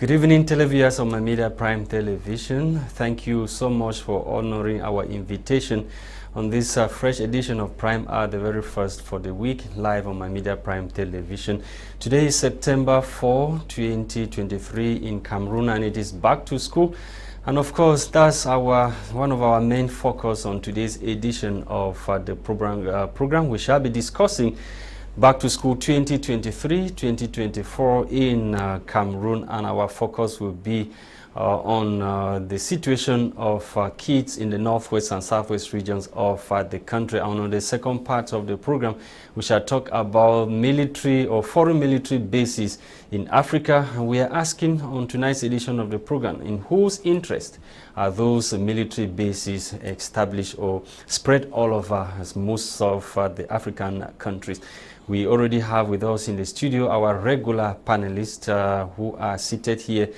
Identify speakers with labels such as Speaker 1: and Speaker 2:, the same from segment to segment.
Speaker 1: Good evening, televiewers on my Media Prime Television. Thank you so much for honoring our invitation on this fresh edition of Prime Hour, the very first for the week, live on my Media Prime Television. Today is September 4, 2023 in Cameroon, and it is back to school. And of course, that's one of our main focus on today's edition of the program. We shall be discussing Back to School 2023-2024 in Cameroon, and our focus will be on the situation of kids in the northwest and southwest regions of the country. And on the second part of the program, we shall talk about military or foreign military bases in Africa. And we are asking on tonight's edition of the program, in whose interest are those military bases established or spread all over most of the African countries? We already have with us in the studio our regular panelists who are seated here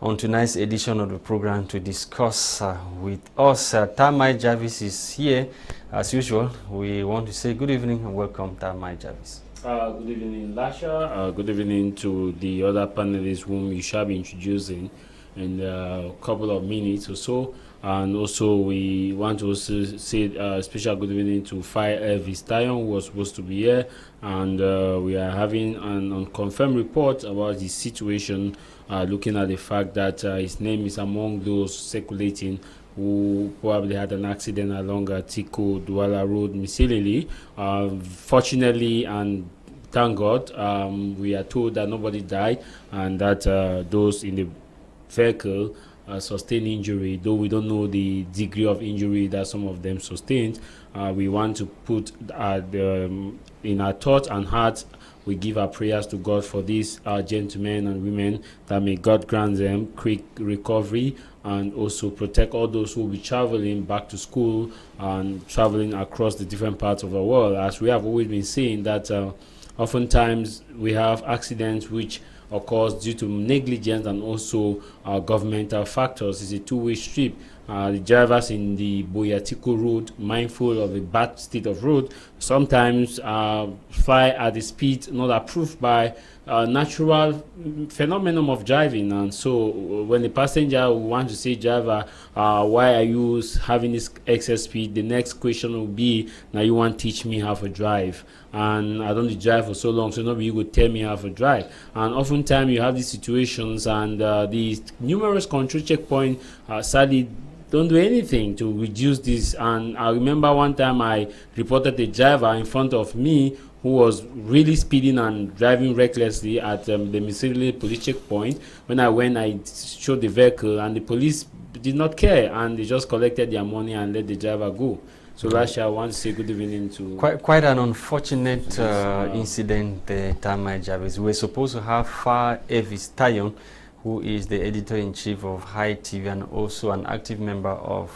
Speaker 1: on tonight's edition of the program to discuss with us. Jarvis is here as usual. We want to say good evening and welcome, Jarvis.
Speaker 2: Good evening, Lasha. Good evening to the other panelists whom you shall be introducing in a couple of minutes or so. And also, we want to also say a special good evening to Fah Elvis Tayong, who was supposed to be here. And we are having an unconfirmed report about the situation, looking at the fact that his name is among those circulating who probably had an accident along Tiko Douala Road, Misilili. Fortunately, and thank God, we are told that nobody died and that those in the vehicle sustained injury, though we don't know the degree of injury that some of them sustained. We want to put in our thoughts and hearts, we give our prayers to God for these gentlemen and women, that may God grant them quick recovery and also protect all those who will be traveling back to school and traveling across the different parts of the world. As we have always been saying that oftentimes we have accidents which occurs due to negligence and also governmental factors. It's a two-way street. The drivers in the Boyatiko road, mindful of the bad state of road, sometimes fly at the speed not approved by natural phenomenon of driving. And so when the passenger wants to say, driver, why are you having this excess speed, the next question will be, now you want to teach me how to drive, and I don't drive for so long, so nobody would tell me how to drive. And oftentimes you have these situations, and these numerous control checkpoints sadly don't do anything to reduce this. And I remember one time I reported a driver in front of me who was really speeding and driving recklessly at the Missouri police checkpoint. When I went, I showed the vehicle, and the police did not care, and they just collected their money and let the driver go. So Lasha, I want to say good evening to...
Speaker 1: Quite an unfortunate incident there, Jarvis. We were supposed to have Fah Elvis Tayong, who is the editor-in-chief of High TV and also an active member of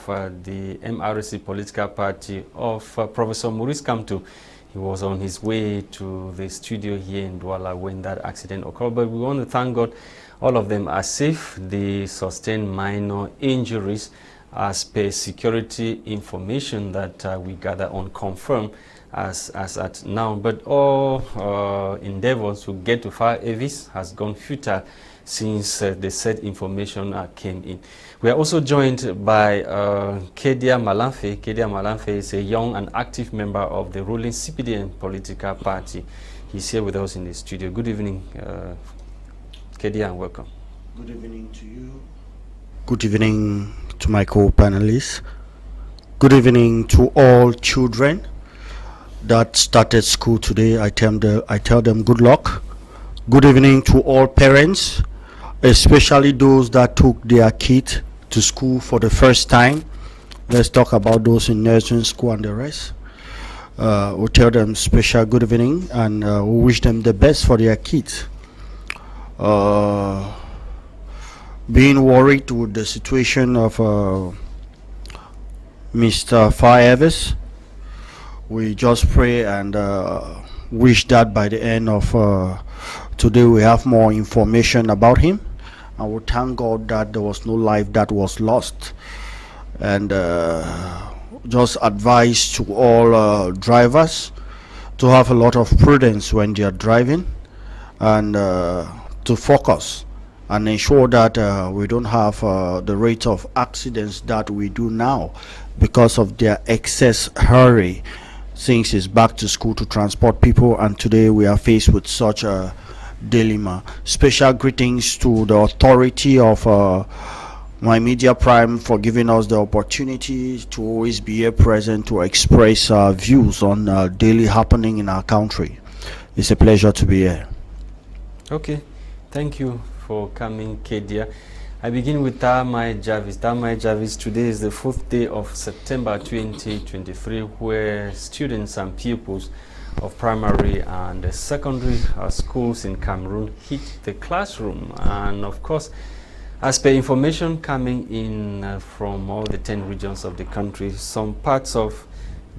Speaker 1: the MRC political party of Professor Maurice Kamto. He was on his way to the studio here in Douala when that accident occurred. But we want to thank God all of them are safe. They sustained minor injuries as per security information that we gather unconfirmed as at now. But all endeavors to get to Fah Elvis has gone futile since the said information came in. We are also joined by Malanfe. Malanfe is a young and active member of the ruling CPDM political party. He's here with us in the studio. Good evening, and welcome.
Speaker 3: Good evening to you. Good evening to my co-panelists. Good evening to all children that started school today. I tell them good luck. Good evening to all parents, especially those that took their kids to school for the first time. Let's talk about those in nursing school and the rest. We'll tell them special good evening, and we wish them the best for their kids. Being worried with the situation of Mr. Fah Elvis, we just pray and wish that by the end of today we have more information about him. I will thank God that there was no life that was lost. And just advise to all drivers to have a lot of prudence when they are driving, and to focus and ensure that we don't have the rate of accidents that we do now because of their excess hurry, since it's back to school to transport people, and today we are faced with such a dilemma. Special greetings to the authority of my media prime for giving us the opportunity to always be here present to express our views on daily happening in our country. It's a pleasure to be here.
Speaker 1: Okay, thank you for coming, Kedia. I begin with Tamai Jarvis. Tamai Jarvis, today is the 4th day of September 2023, where students and pupils of primary and secondary schools in Cameroon hit the classroom. And of course, as per information coming in from all the 10 regions of the country, some parts of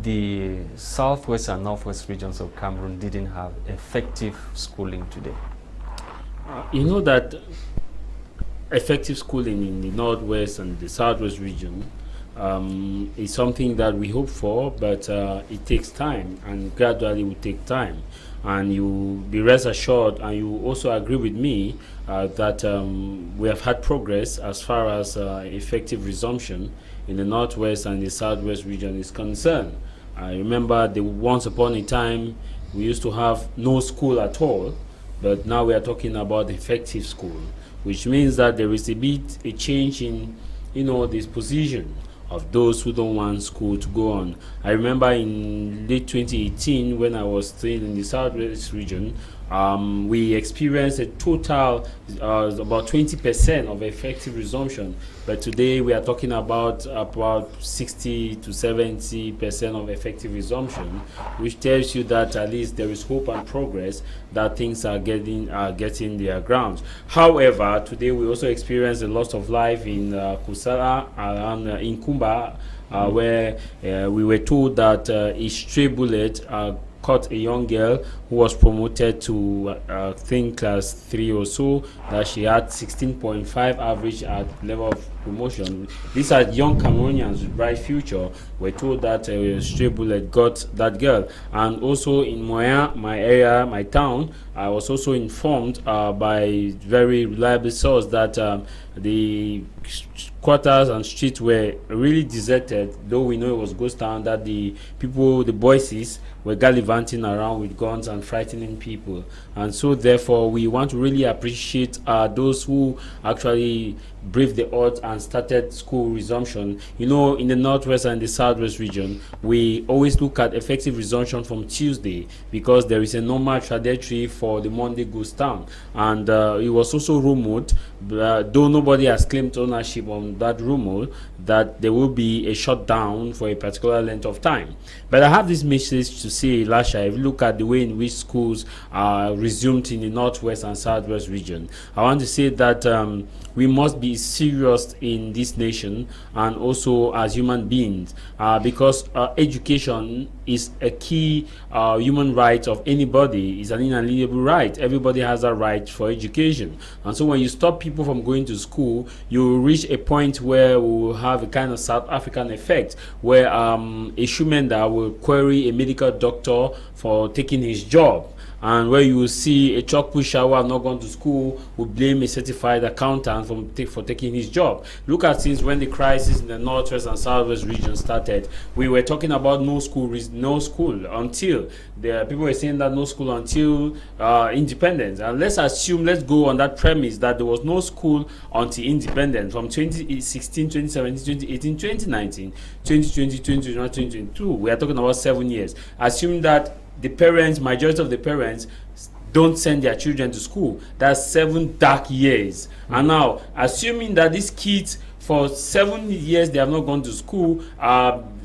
Speaker 1: the southwest and northwest regions of Cameroon didn't have effective schooling today.
Speaker 2: You know that effective schooling in the northwest and the southwest region is something that we hope for, but it takes time, and gradually will take time. And you be rest assured, and you also agree with me that we have had progress as far as effective resumption in the northwest and the southwest region is concerned. I remember once upon a time we used to have no school at all, but now we are talking about effective school, which means that there is a change in, this position of those who don't want school to go on. I remember in late 2018, when I was still in the southwest region, we experienced a total about 20% of effective resumption, but today we are talking about 60 to 70% of effective resumption, which tells you that at least there is hope and progress, that things are getting their grounds. However, today we also experienced a loss of life in Kusala and in Kumba, where we were told that a stray bullet caught a young girl who was promoted to I think class 3 or so, that she had 16.5 average at level of promotion. These are young Cameroonians with bright future. We're told that a stray bullet got that girl. And also in Moya, my area, my town, I was also informed by very reliable source that the quarters and streets were really deserted, though we know it was ghost town, that the people, the boys, were gallivanting around with guns and frightening people. And so therefore we want to really appreciate those who actually braved the odds and started school resumption. In the northwest and the southwest region, we always look at effective resumption from Tuesday, because there is a normal trajectory for the Monday ghost town. And it was also rumored, though nobody has claimed ownership on that rumor, that there will be a shutdown for a particular length of time. But I have this message to say, Lasha, if you look at the way in which schools are resumed in the northwest and southwest region, I want to say that we must be serious in this nation, and also as human beings, because education is a key human right of anybody. It's an inalienable right. Everybody has a right for education. And so when you stop people from going to school, you will reach a point where we will have a kind of South African effect, where a Shumenda will query a medical doctor for taking his job, and where you will see a chalk pusher who have not gone to school will blame a certified accountant for taking his job. Look at since when the crisis in the northwest and southwest region started, we were talking about no school until the people were saying that no school until independence. And let's go on that premise that there was no school until independence from 2016, 2017, 2018, 2019, 2020, 2021, 2022. We are talking about 7 years. Assume that the parents, majority of the parents, don't send their children to school. That's 7 dark years. And now, assuming that these kids, for 7 years, they have not gone to school,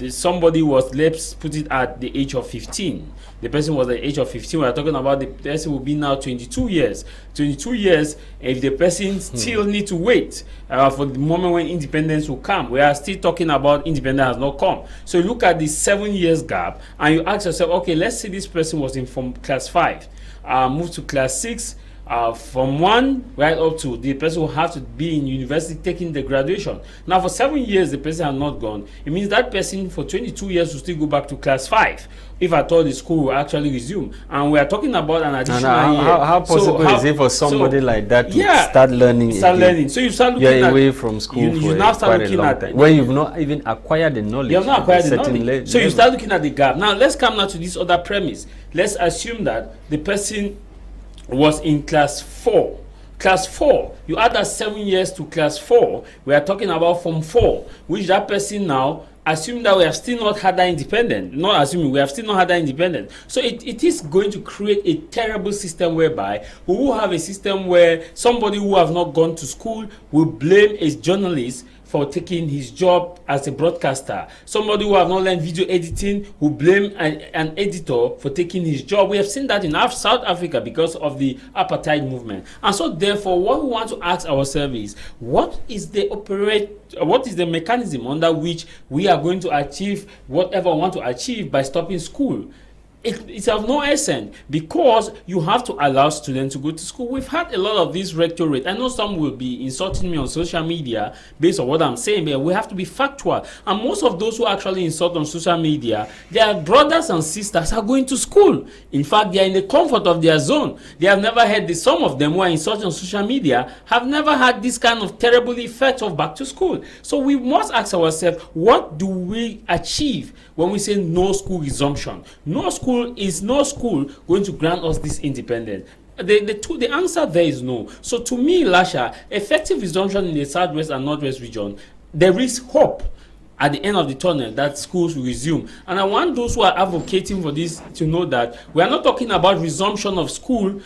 Speaker 2: somebody was, let's put it at the age of 15. The person was at the age of 15. We are talking about the person will be now 22 years. 22 years, if the person still need to wait for the moment when independence will come. We are still talking about independence has not come. So you look at the 7 years gap and you ask yourself, okay, let's say this person was in from class 5, moved to class 6, from 1 right up to the person will have to be in university taking the graduation. Now, for 7 years, the person has not gone. It means that person for 22 years will still go back to class 5. If I thought the school will actually resume, and we are talking about an additional year.
Speaker 1: How possible is it for somebody like that to start learning?
Speaker 2: So you start looking
Speaker 1: away from school for
Speaker 2: now start
Speaker 1: quite a long time. When you've not even acquired the knowledge.
Speaker 2: You have not acquired the knowledge. So you start looking at the gap. Now let's come now to this other premise. Let's assume that the person was in class 4. Class 4, you add that 7 years to class 4. We are talking about Form 4, which that person now, assume that we have still not had that independent. Not assuming, we have still not had that independent. So it is going to create a terrible system whereby we will have a system where somebody who have not gone to school will blame a journalist for taking his job as a broadcaster. Somebody who have not learned video editing will blame an editor for taking his job. We have seen that in South Africa because of the apartheid movement. And so therefore, what we want to ask ourselves is, what is the mechanism under which we are going to achieve whatever we want to achieve by stopping school? It's of no essence, because you have to allow students to go to school. We've had a lot of this rectorate. I know some will be insulting me on social media based on what I'm saying, but we have to be factual. And most of those who actually insult on social media, their brothers and sisters are going to school. In fact, they are in the comfort of their zone. They have never had this. Some of them who are insulting on social media have never had this kind of terrible effect of back to school. So we must ask ourselves, what do we achieve when we say no school resumption? Is no school going to grant us this independence? The answer there is no. So to me, Lasha, effective resumption in the Southwest and Northwest region, there is hope at the end of the tunnel that schools will resume. And I want those who are advocating for this to know that we are not talking about resumption of school.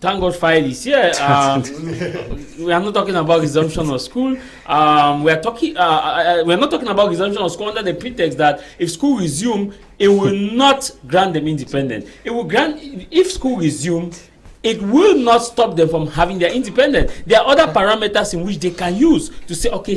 Speaker 2: Thank God Fire is here. We are not talking about resumption of school. We are not talking about resumption of school under the pretext that if school resume, it will not grant them independence. It will grant, if school resume, it will not stop them from having their independence. There are other parameters in which they can use to say, okay,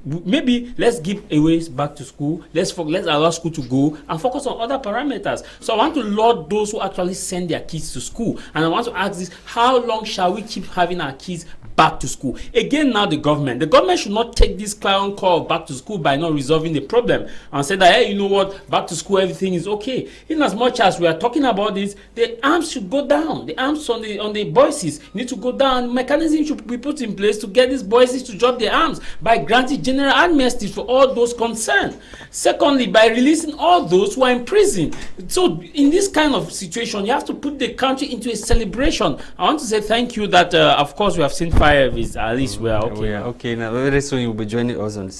Speaker 2: maybe let's give away back to school, let's allow school to go and focus on other parameters. So I want to laud those who actually send their kids to school, and I want to ask this: how long shall we keep having our kids back to school? Again, now the government should not take this clown call back to school by not resolving the problem and say that, hey, you know what, back to school, everything is okay. In as much as we are talking about this, the arms should go down. The arms on the voices need to go down. Mechanism should be put in place to get these voices to drop their arms by granting general amnesty for all those concerned. Secondly, by releasing all those who are in prison. So in this kind of situation, you have to put the country into a celebration. I want to say thank you that, of course, we have seen Fah Elvis. At least we are okay.
Speaker 1: We are okay now. Very soon you'll be joining us on.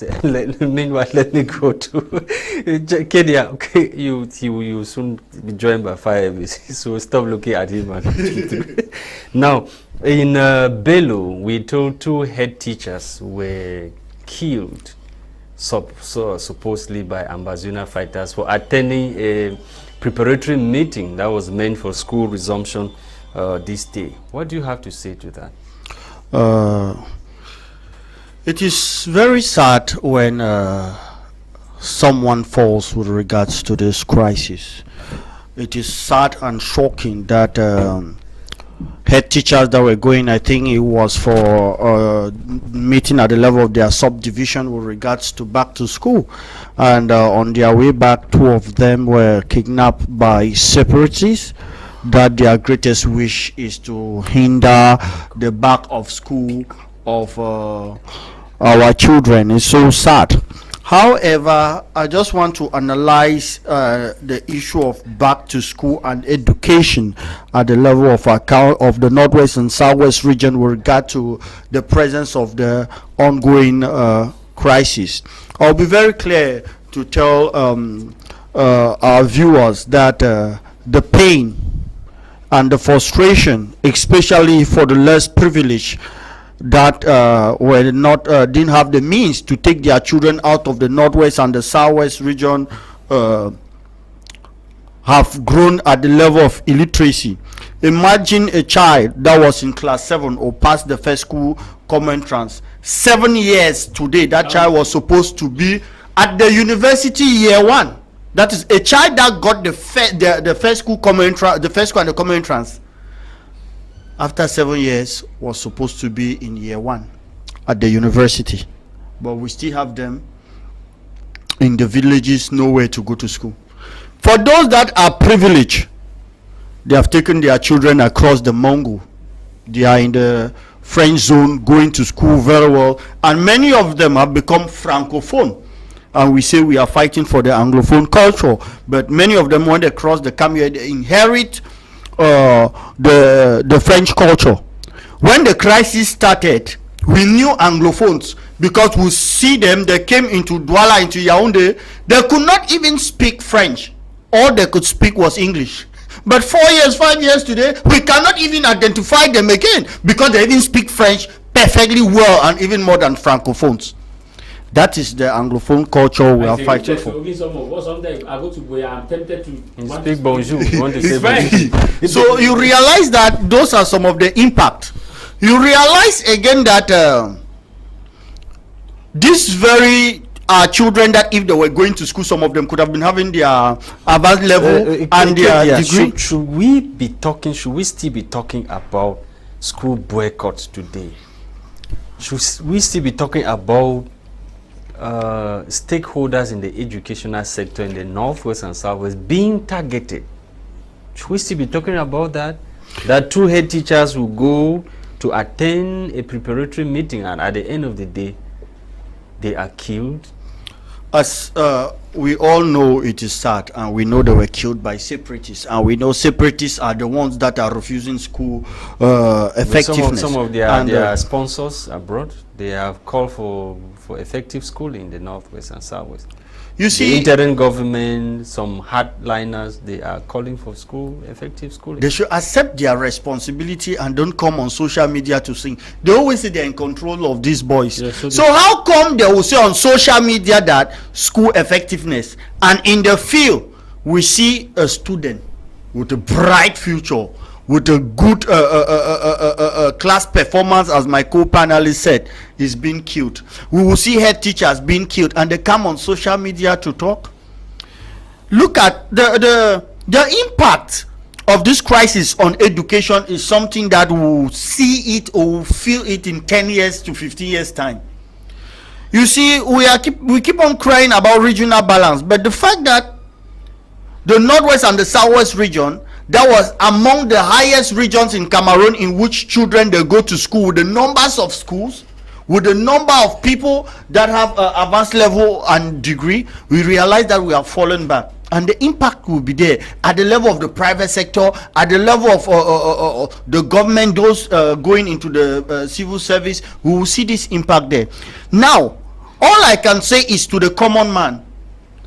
Speaker 1: Meanwhile, let me go to Kenya. Okay, you soon be joined by Fah Elvis. So stop looking at him. Now, in Bello, we told 2 head teachers were killed, supposedly by Ambazuna fighters, for attending a preparatory meeting that was meant for school resumption this day. What do you have to say to that?
Speaker 3: It is very sad when someone falls with regards to this crisis. It is sad and shocking that head teachers that were going, I think it was for meeting at the level of their subdivision with regards to back to school, and on their way back, 2 of them were kidnapped by separatists that their greatest wish is to hinder the back of school of our children. It's so sad. However, I just want to analyze the issue of back to school and education at the level of the Northwest and Southwest region with regard to the presence of the ongoing crisis. I'll be very clear to tell our viewers that the pain and the frustration, especially for the less privileged that were not didn't have the means to take their children out of the Northwest and the Southwest region, have grown at the level of illiteracy. Imagine a child that was in class 7 or passed the first school common entrance. 7 years today, that child was supposed to be at the university year 1. That is a child that got the first school common entrance, the first school and the common entrance. after 7 years, was supposed to be in year 1 at the university. But we still have them in the villages, nowhere to go to school. For those that are privileged, they have taken their children across the Mongol. They are in the French zone, going to school very well, and many of them have become francophone. And we say we are fighting for the Anglophone culture, but many of them, when they cross the come here, they inherit the French culture. When the crisis started, we knew Anglophones because we see them. They came into Douala, into Yaoundé. They could not even speak French. All they could speak was English. But 4 years, 5 years today, we cannot even identify them again because they even speak French perfectly well, and even more than Francophones. That is the Anglophone culture we are fighting for.
Speaker 2: Sometimes I go to where I'm tempted to
Speaker 1: speak bonjour. You want to say bonjour.
Speaker 3: So you realize that those are some of the impact. You realize again that these very children, that if they were going to school, some of them could have been having their advanced level and their degree.
Speaker 1: Should we still be talking about school boycotts today? Should we still be talking about stakeholders in the educational sector in the Northwest and Southwest being targeted? Should we still be talking about that? That 2 head teachers will go to attend a preparatory meeting, and at the end of the day, they are killed?
Speaker 3: As we all know, it is sad, and we know they were killed by separatists, and we know separatists are the ones that are refusing school effectiveness.
Speaker 1: Some of their sponsors abroad, they have called for effective schooling in the Northwest and Southwest.
Speaker 3: You see,
Speaker 1: the interim government, some hardliners, they are calling for effective schooling.
Speaker 3: They should accept their responsibility and don't come on social media to sing. They always say they're in control of these boys. Yes, so how come they will say on social media that school effectiveness, and in the field we see a student with a bright future, with a good class performance, as my co-panelist said, is being killed. We will see head teachers being killed, and they come on social media to talk. Look at the impact of this crisis on education is something that we will see it or will feel it in 10 years to 15 years time. You see, we keep on crying about regional balance, but the fact that the Northwest and the Southwest region, that was among the highest regions in Cameroon in which children they go to school, with the numbers of schools, with the number of people that have advanced level and degree, we realize that we have fallen back, and the impact will be there at the level of the private sector, at the level of the government, those going into the civil service. We will see this impact there. Now, all I can say is to the common man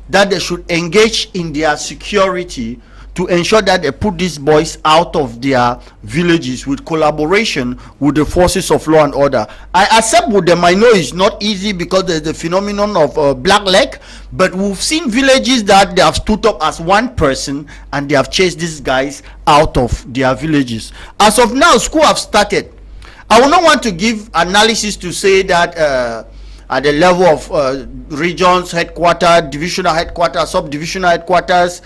Speaker 3: that they should engage in their security to ensure that they put these boys out of their villages with collaboration with the forces of law and order. I accept with them, I know it's not easy because there's the phenomenon of black leg, but we've seen villages that they have stood up as one person and they have chased these guys out of their villages. As of now, school have started. I will not want to give analysis to say that at the level of regions, headquarters, divisional headquarters, subdivisional headquarters,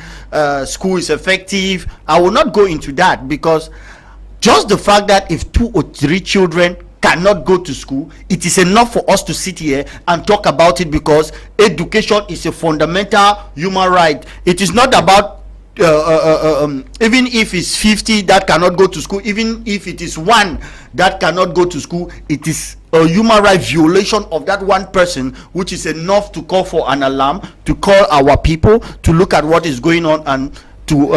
Speaker 3: school is effective. I will not go into that, because just the fact that if 2 or 3 children cannot go to school, it is enough for us to sit here and talk about it, because education is a fundamental human right. It is not about even if it's 50 that cannot go to school, even if it is 1 that cannot go to school, it is a human right violation of that one person, which is enough to call for an alarm, to call our people to look at what is going on, and to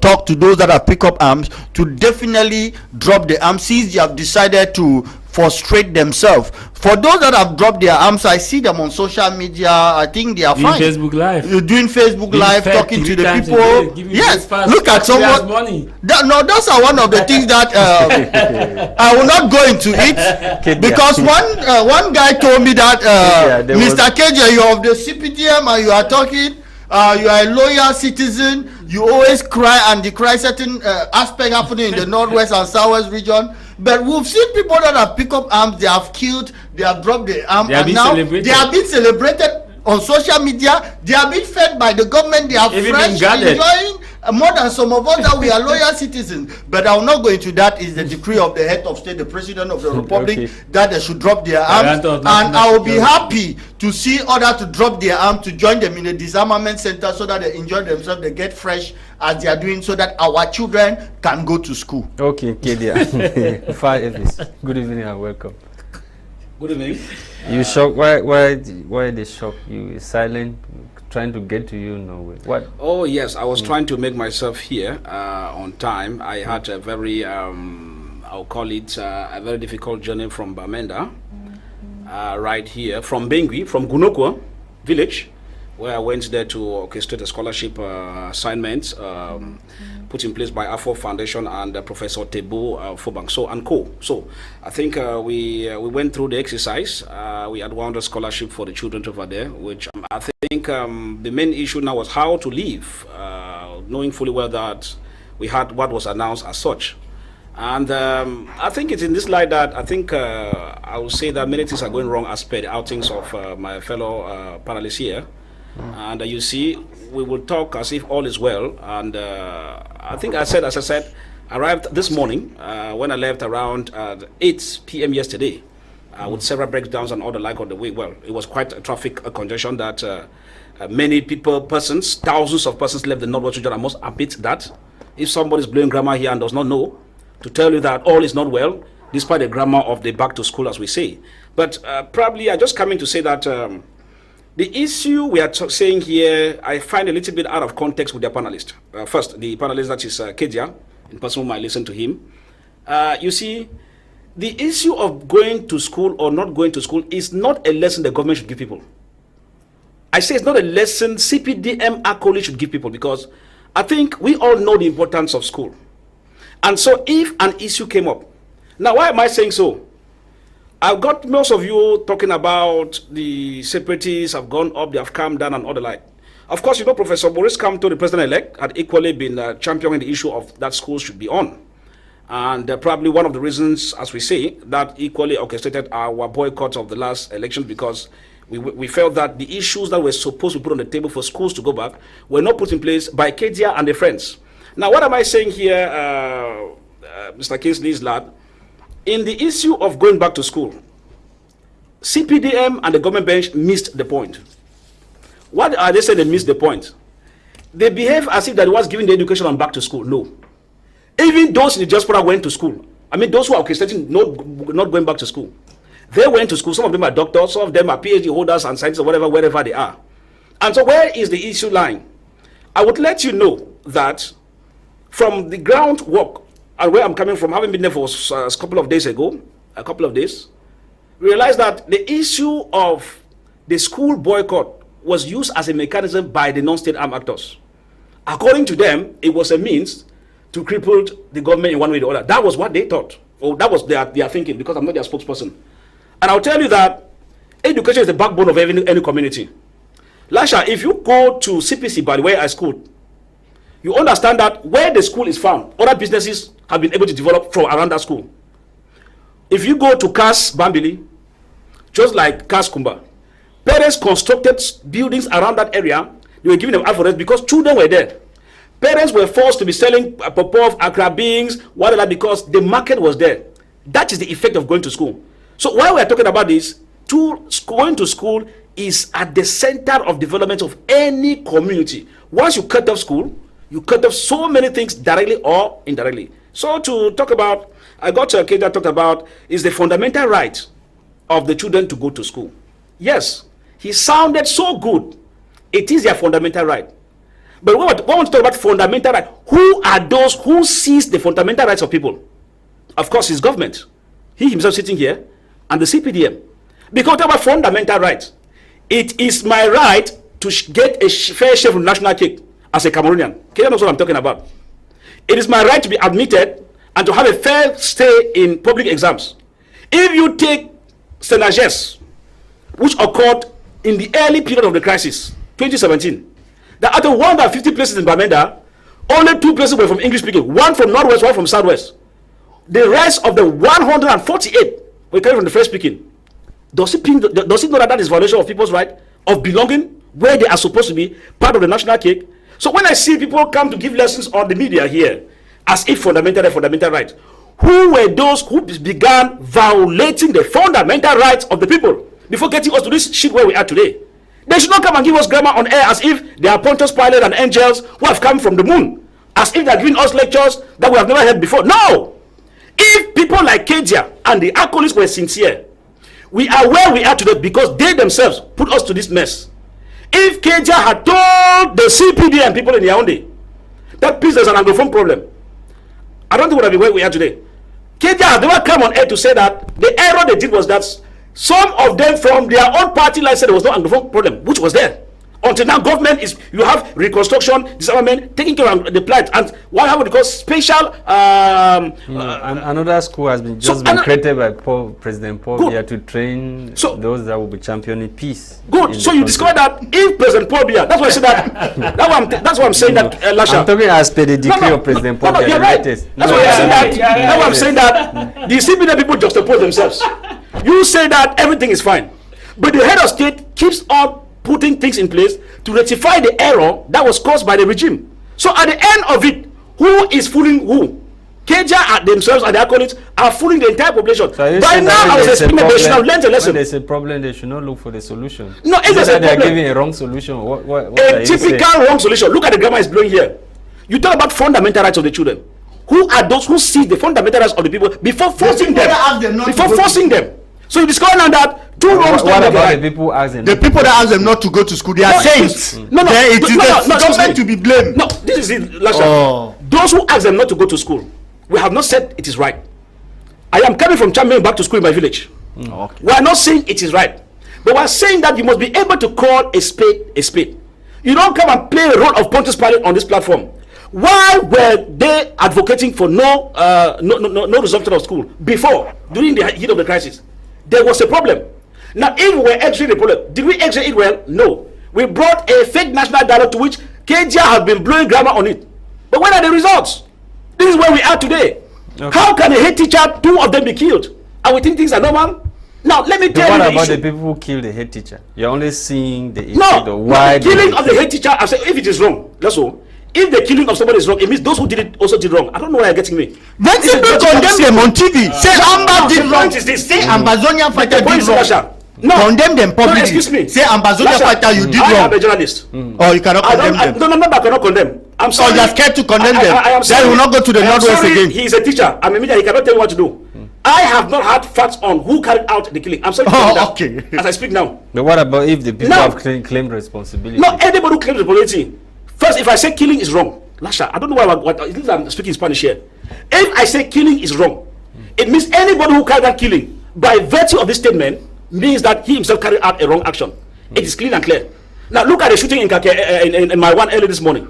Speaker 3: talk to those that have picked up arms to definitely drop the arms since they have decided to frustrate themselves. For those that have dropped their arms, I see them on social media. I think they are
Speaker 2: doing
Speaker 3: fine.
Speaker 2: Facebook Live.
Speaker 3: You're doing Facebook Live, talking to the people. Yes, look at someone. No, those are one of the things that I will not go into it, because one guy told me that Mr. KJ, you're of the CPDM and you are talking. You are a loyal citizen. You always cry and decry certain aspect happening in the Northwest and Southwest region. But we've seen people that have picked up arms, they have killed, they have dropped the arm, and now they have been celebrated on social media. They have been fed by the government. They have friends enjoying. more than some of us that we are loyal citizens. But I will not go into that. Is the decree of the head of state, the president of the republic,
Speaker 1: Okay.
Speaker 3: that they should drop their arms. And I will be happy to see others to drop their arms, to join them in a disarmament center so that they enjoy themselves, they get fresh as they are doing, so that our children can go to school.
Speaker 1: Okay, Kedia. Fah Elvis, good evening and welcome.
Speaker 4: Good evening.
Speaker 1: You shocked? Why they shock you? Silent, trying to get to you. No way. What?
Speaker 4: Oh yes, I was trying to make myself here on time. I had a very, I'll call it a very difficult journey from Bamenda, right here, from Bengui, from Gunokwa village, where I went there to orchestrate a scholarship assignment put in place by AFO Foundation and Professor Tebo Fobang and co. So I think we went through the exercise. We had won the scholarship for the children over there, which I think the main issue now was how to live, knowing fully well that we had what was announced as such. And I think it's in this light that I think I will say that many things are going wrong as per the outings of my fellow panelists here. And you see, we will talk as if all is well. And I think as I said, arrived this morning when I left around 8 p.m. yesterday with several breakdowns and all the like on the way. Well, it was quite a traffic congestion that many persons, thousands of persons left the Northwest region. I must admit that. If somebody is blowing grammar here and does not know, to tell you that all is not well, despite the grammar of the back to school, as we say. But probably I just coming to say that the issue we are saying here, I find a little bit out of context with the panelist. First, the panelist that is Kedia, in person whom I listen to him. You see, the issue of going to school or not going to school is not a lesson the government should give people. I say it's not a lesson CPDM actually should give people, because I think we all know the importance of school. And so if an issue came up, now why am I saying so? I've got most of you talking about the separatists have gone up, they have calmed down and all the like. Of course, you know, Professor Boris Kamto, the president-elect, had equally been championing the issue of that schools should be on. And probably one of the reasons, as we say, that equally orchestrated our boycott of the last election, because we felt that the issues that were supposed to be put on the table for schools to go back were not put in place by Kedia and the friends. Now, what am I saying here, Mr. Kingsley's lad? In the issue of going back to school, CPDM and the government bench missed the point. What are they saying they missed the point? They behave as if that was giving the education on back to school. No. Even those in the diaspora went to school. I mean, those who are orchestrating not going back to school. They went to school. Some of them are doctors, some of them are PhD holders and scientists or whatever, wherever they are. And so where is the issue lying? I would let you know that from the groundwork, and where I'm coming from, having been there for a couple of days, realized that the issue of the school boycott was used as a mechanism by the non-state armed actors. According to them, it was a means to cripple the government in one way or the other. That was what they thought, or that was their thinking, because I'm not their spokesperson. And I'll tell you that education is the backbone of any community. Lasha, if you go to CPC, by the way I schooled, you understand that where the school is found, other businesses have been able to develop from around that school. If you go to Kas Bambili, just like Kas Kumba, parents constructed buildings around that area. They were giving them alphabets because children were there. Parents were forced to be selling popov, akra beans, whatever, because the market was there. That is the effect of going to school. So while we are talking about this, going to school is at the center of development of any community. Once you cut off school, you cut off so many things directly or indirectly. So to talk about, I got to a case that talked about is the fundamental right of the children to go to school. Yes, he sounded so good. It is their fundamental right. But we want to talk about fundamental right. Who are those who seize the fundamental rights of people? Of course, his government. He himself sitting here and the CPDM. Because we talk about fundamental rights. It is my right to get a fair share from national cake as a Cameroonian. Kenya knows what I'm talking about. It is my right to be admitted and to have a fair stay in public exams. If you take Senages, which occurred in the early period of the crisis, 2017, that out of 150 places in Bamenda, only 2 places were from English speaking, one from Northwest, one from Southwest. The rest of the 148 were coming from the French speaking. Does it know that that is violation of people's right of belonging where they are supposed to be part of the national cake? So when I see people come to give lessons on the media here, as if fundamental rights, who were those who began violating the fundamental rights of the people before getting us to this shit where we are today? They should not come and give us grammar on air as if they are Pontius Pilate and angels who have come from the moon, as if they are giving us lectures that we have never heard before. No! If people like Kedia and the alcoholics were sincere, we are where we are today because they themselves put us to this mess. If Kedia had told the CPDM people in Yaoundé that peace is an Anglophone problem, I don't think we would have been where we are today. Kedia has never come on air to say that the error they did was that some of them from their own party line said there was no Anglophone problem, which was there. Until now, government is, you have reconstruction, disarmament, taking care of the plight, and what have we called special.
Speaker 1: Another school has been been created by President Paul Biya to train those that will be championing peace.
Speaker 4: Good. So you discover that if President Paul Biya, that's why I said that. That's why I'm saying that. Lasha.
Speaker 1: I'm talking as per the decree of President Paul Biya.
Speaker 4: You're right. That's why I'm saying that. That's why I'm saying that the CPDM people just oppose themselves. You say that everything is fine, but the head of state keeps on putting things in place to rectify the error that was caused by the regime. So at the end of it, who is fooling who? Keja themselves and their colleagues are fooling the entire population.
Speaker 1: So
Speaker 4: by now, I was expecting they should have learned a lesson.
Speaker 1: When there's a problem, they should not look for the solution.
Speaker 4: No, if there's a problem,
Speaker 1: they're giving a wrong solution. What
Speaker 4: a typical wrong solution. Look at the grammar is blowing here. You talk about fundamental rights of the children. Who are those who see the fundamental rights of the people before forcing them? So you discover now that two wrongs.
Speaker 1: What about the people who ask them?
Speaker 3: The people that ask them not to go to school, they are saints.
Speaker 4: No,
Speaker 3: it is the government to be blamed.
Speaker 4: No, this is it, Lasha. Those who ask them not to go to school, we have not said it is right. I am coming from Champion back to school in my village. Okay. We are not saying it is right, but we are saying that you must be able to call a spade a spade. You don't come and play a role of Pontius Pilate on this platform. Why were they advocating for no resumption of school before, during the heat of the crisis? There was a problem. Now, if we were exiting the problem, did we exit it well? No. We brought a fake national dialogue to which KJ has been blowing grammar on it. But what are the results? This is where we are today. Okay. How can a head teacher, two of them be killed? And we think things are normal? Now, let me tell you the issue.
Speaker 1: What about the people who killed the head teacher? You're only seeing the issue. Why
Speaker 4: the killing of the head teacher, I say, if it is wrong, that's all. If the killing of somebody is wrong, it means those who did it also did wrong. I don't know why you're getting me.
Speaker 3: Then people condemn them on TV. Say Amba did wrong. Say Ambazonian fighter did wrong. No. Condemn them publicly.
Speaker 4: No, excuse me.
Speaker 3: Say Ambazonian fighter, you did wrong.
Speaker 4: I am a journalist.
Speaker 3: Or you cannot condemn them.
Speaker 4: No, I cannot condemn. I'm sorry.
Speaker 3: So you're scared to condemn them. Then you will not go to the Northwest again.
Speaker 4: He is a teacher. I'm a media. He cannot tell me what to do. I have not had facts on who carried out the killing. I'm sorry to tell you that.
Speaker 3: Okay.
Speaker 4: As I speak now.
Speaker 1: But what about if the people have claimed responsibility?
Speaker 4: No, anybody who claims responsibility. First, if I say killing is wrong, Lasha, I don't know what I'm speaking Spanish here. If I say killing is wrong, it means anybody who carried out killing, by virtue of this statement, means that he himself carried out a wrong action. It is clean and clear. Now look at the shooting in my one early this morning.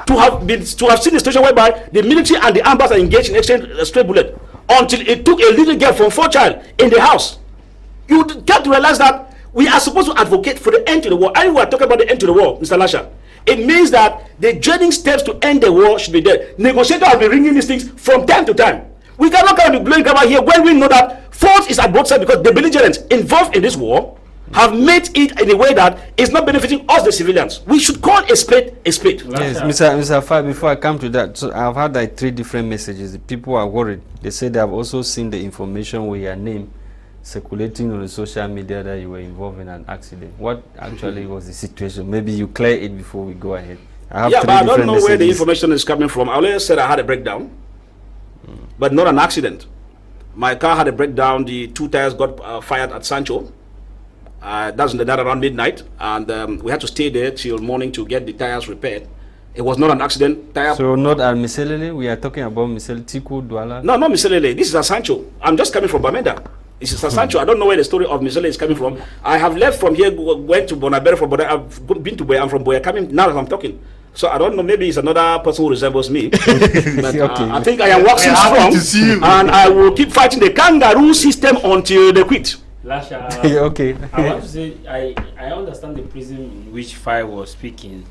Speaker 4: To have seen the situation whereby the military and the armed are engaged in exchange straight bullet until it took a little girl from 4 child in the house. You get to realize that we are supposed to advocate for the end to the war. And we are talking about the end to the war, Mr. Lasha. It means that the dreading steps to end the war should be there. Negotiator has been ringing these things from time to time. We cannot come and be blowing grammar here when we know that fault is at both sides because the belligerents involved in this war have made it in a way that is not benefiting us, the civilians. We should call a spade a spade.
Speaker 1: Yes, Mr. Fah, before I come to that, so I've had like 3 different messages. The people are worried. They say they have also seen the information with your name circulating on the social media that you were involved in an accident. What actually was the situation? Maybe you clear it before we go ahead.
Speaker 4: But I don't know where the information is coming from. I already said I had a breakdown, but not an accident. My car had a breakdown. The 2 tires got fired at Sancho. That's in the night around midnight, and we had to stay there till morning to get the tires repaired. It was not an accident.
Speaker 1: So not at Miselele? We are talking about Miselele, Tiku, Douala?
Speaker 4: No, not Miselele. This is a Sancho. I'm just coming from Bamenda. This is Sancho. I don't know where the story of Miselele is coming from. I have left from here, went to Bonabere from Bonabere. I've been to Boya. I'm from Boya. Coming now as I'm talking. So I don't know. Maybe it's another person who resembles me. But,
Speaker 1: okay.
Speaker 4: I think I am waxing strong, and I will keep fighting the kangaroo system until they quit.
Speaker 2: Lasha,
Speaker 1: okay.
Speaker 2: I want to say I understand the prism in which Fah was speaking.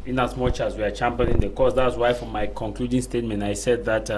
Speaker 2: In as much as we are championing the cause, that's why, for my concluding statement, I said that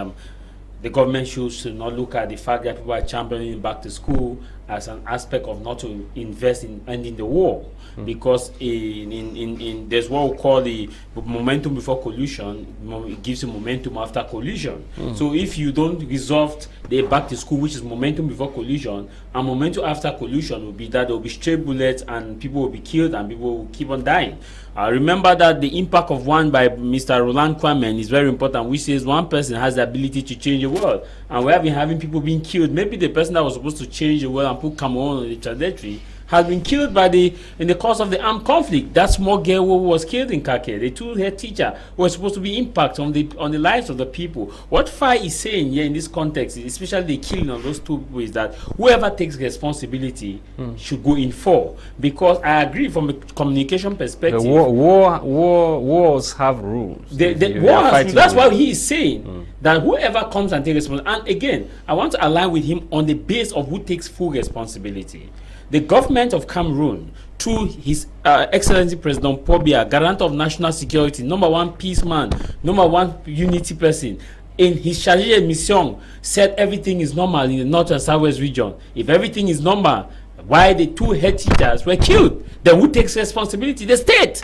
Speaker 2: the government should not look at the fact that people are championing back to school as an aspect of not to invest in ending the war, because in there's what we call the momentum before collusion. It gives you momentum after collusion. So if you don't resolve the back to school, which is momentum before collusion, and momentum after collusion will be that there will be stray bullets and people will be killed and people will keep on dying. Remember that the impact of one by Mr. Roland Kwame is very important, which says one person has the ability to change the world, and we have been having people being killed. Maybe the person that was supposed to change the world and put Cameroon on the trajectory has been killed in the course of the armed conflict. That small girl who was killed in Kake, the two head teacher, was supposed to be impact on the lives of the people. What Fah is saying here in this context, especially the killing of those two people, is that whoever takes responsibility should go in for. Because I agree from a communication perspective.
Speaker 1: Wars have rules.
Speaker 2: That's why he is saying that whoever comes and takes responsibility. And again, I want to align with him on the base of who takes full responsibility. The government of Cameroon, through His Excellency President Paul Biya, guarantor of national security, number one peace man, number one unity person, in his charge de mission, said everything is normal in the north and southwest region. If everything is normal, why the two head teachers were killed? Then who takes responsibility? The state.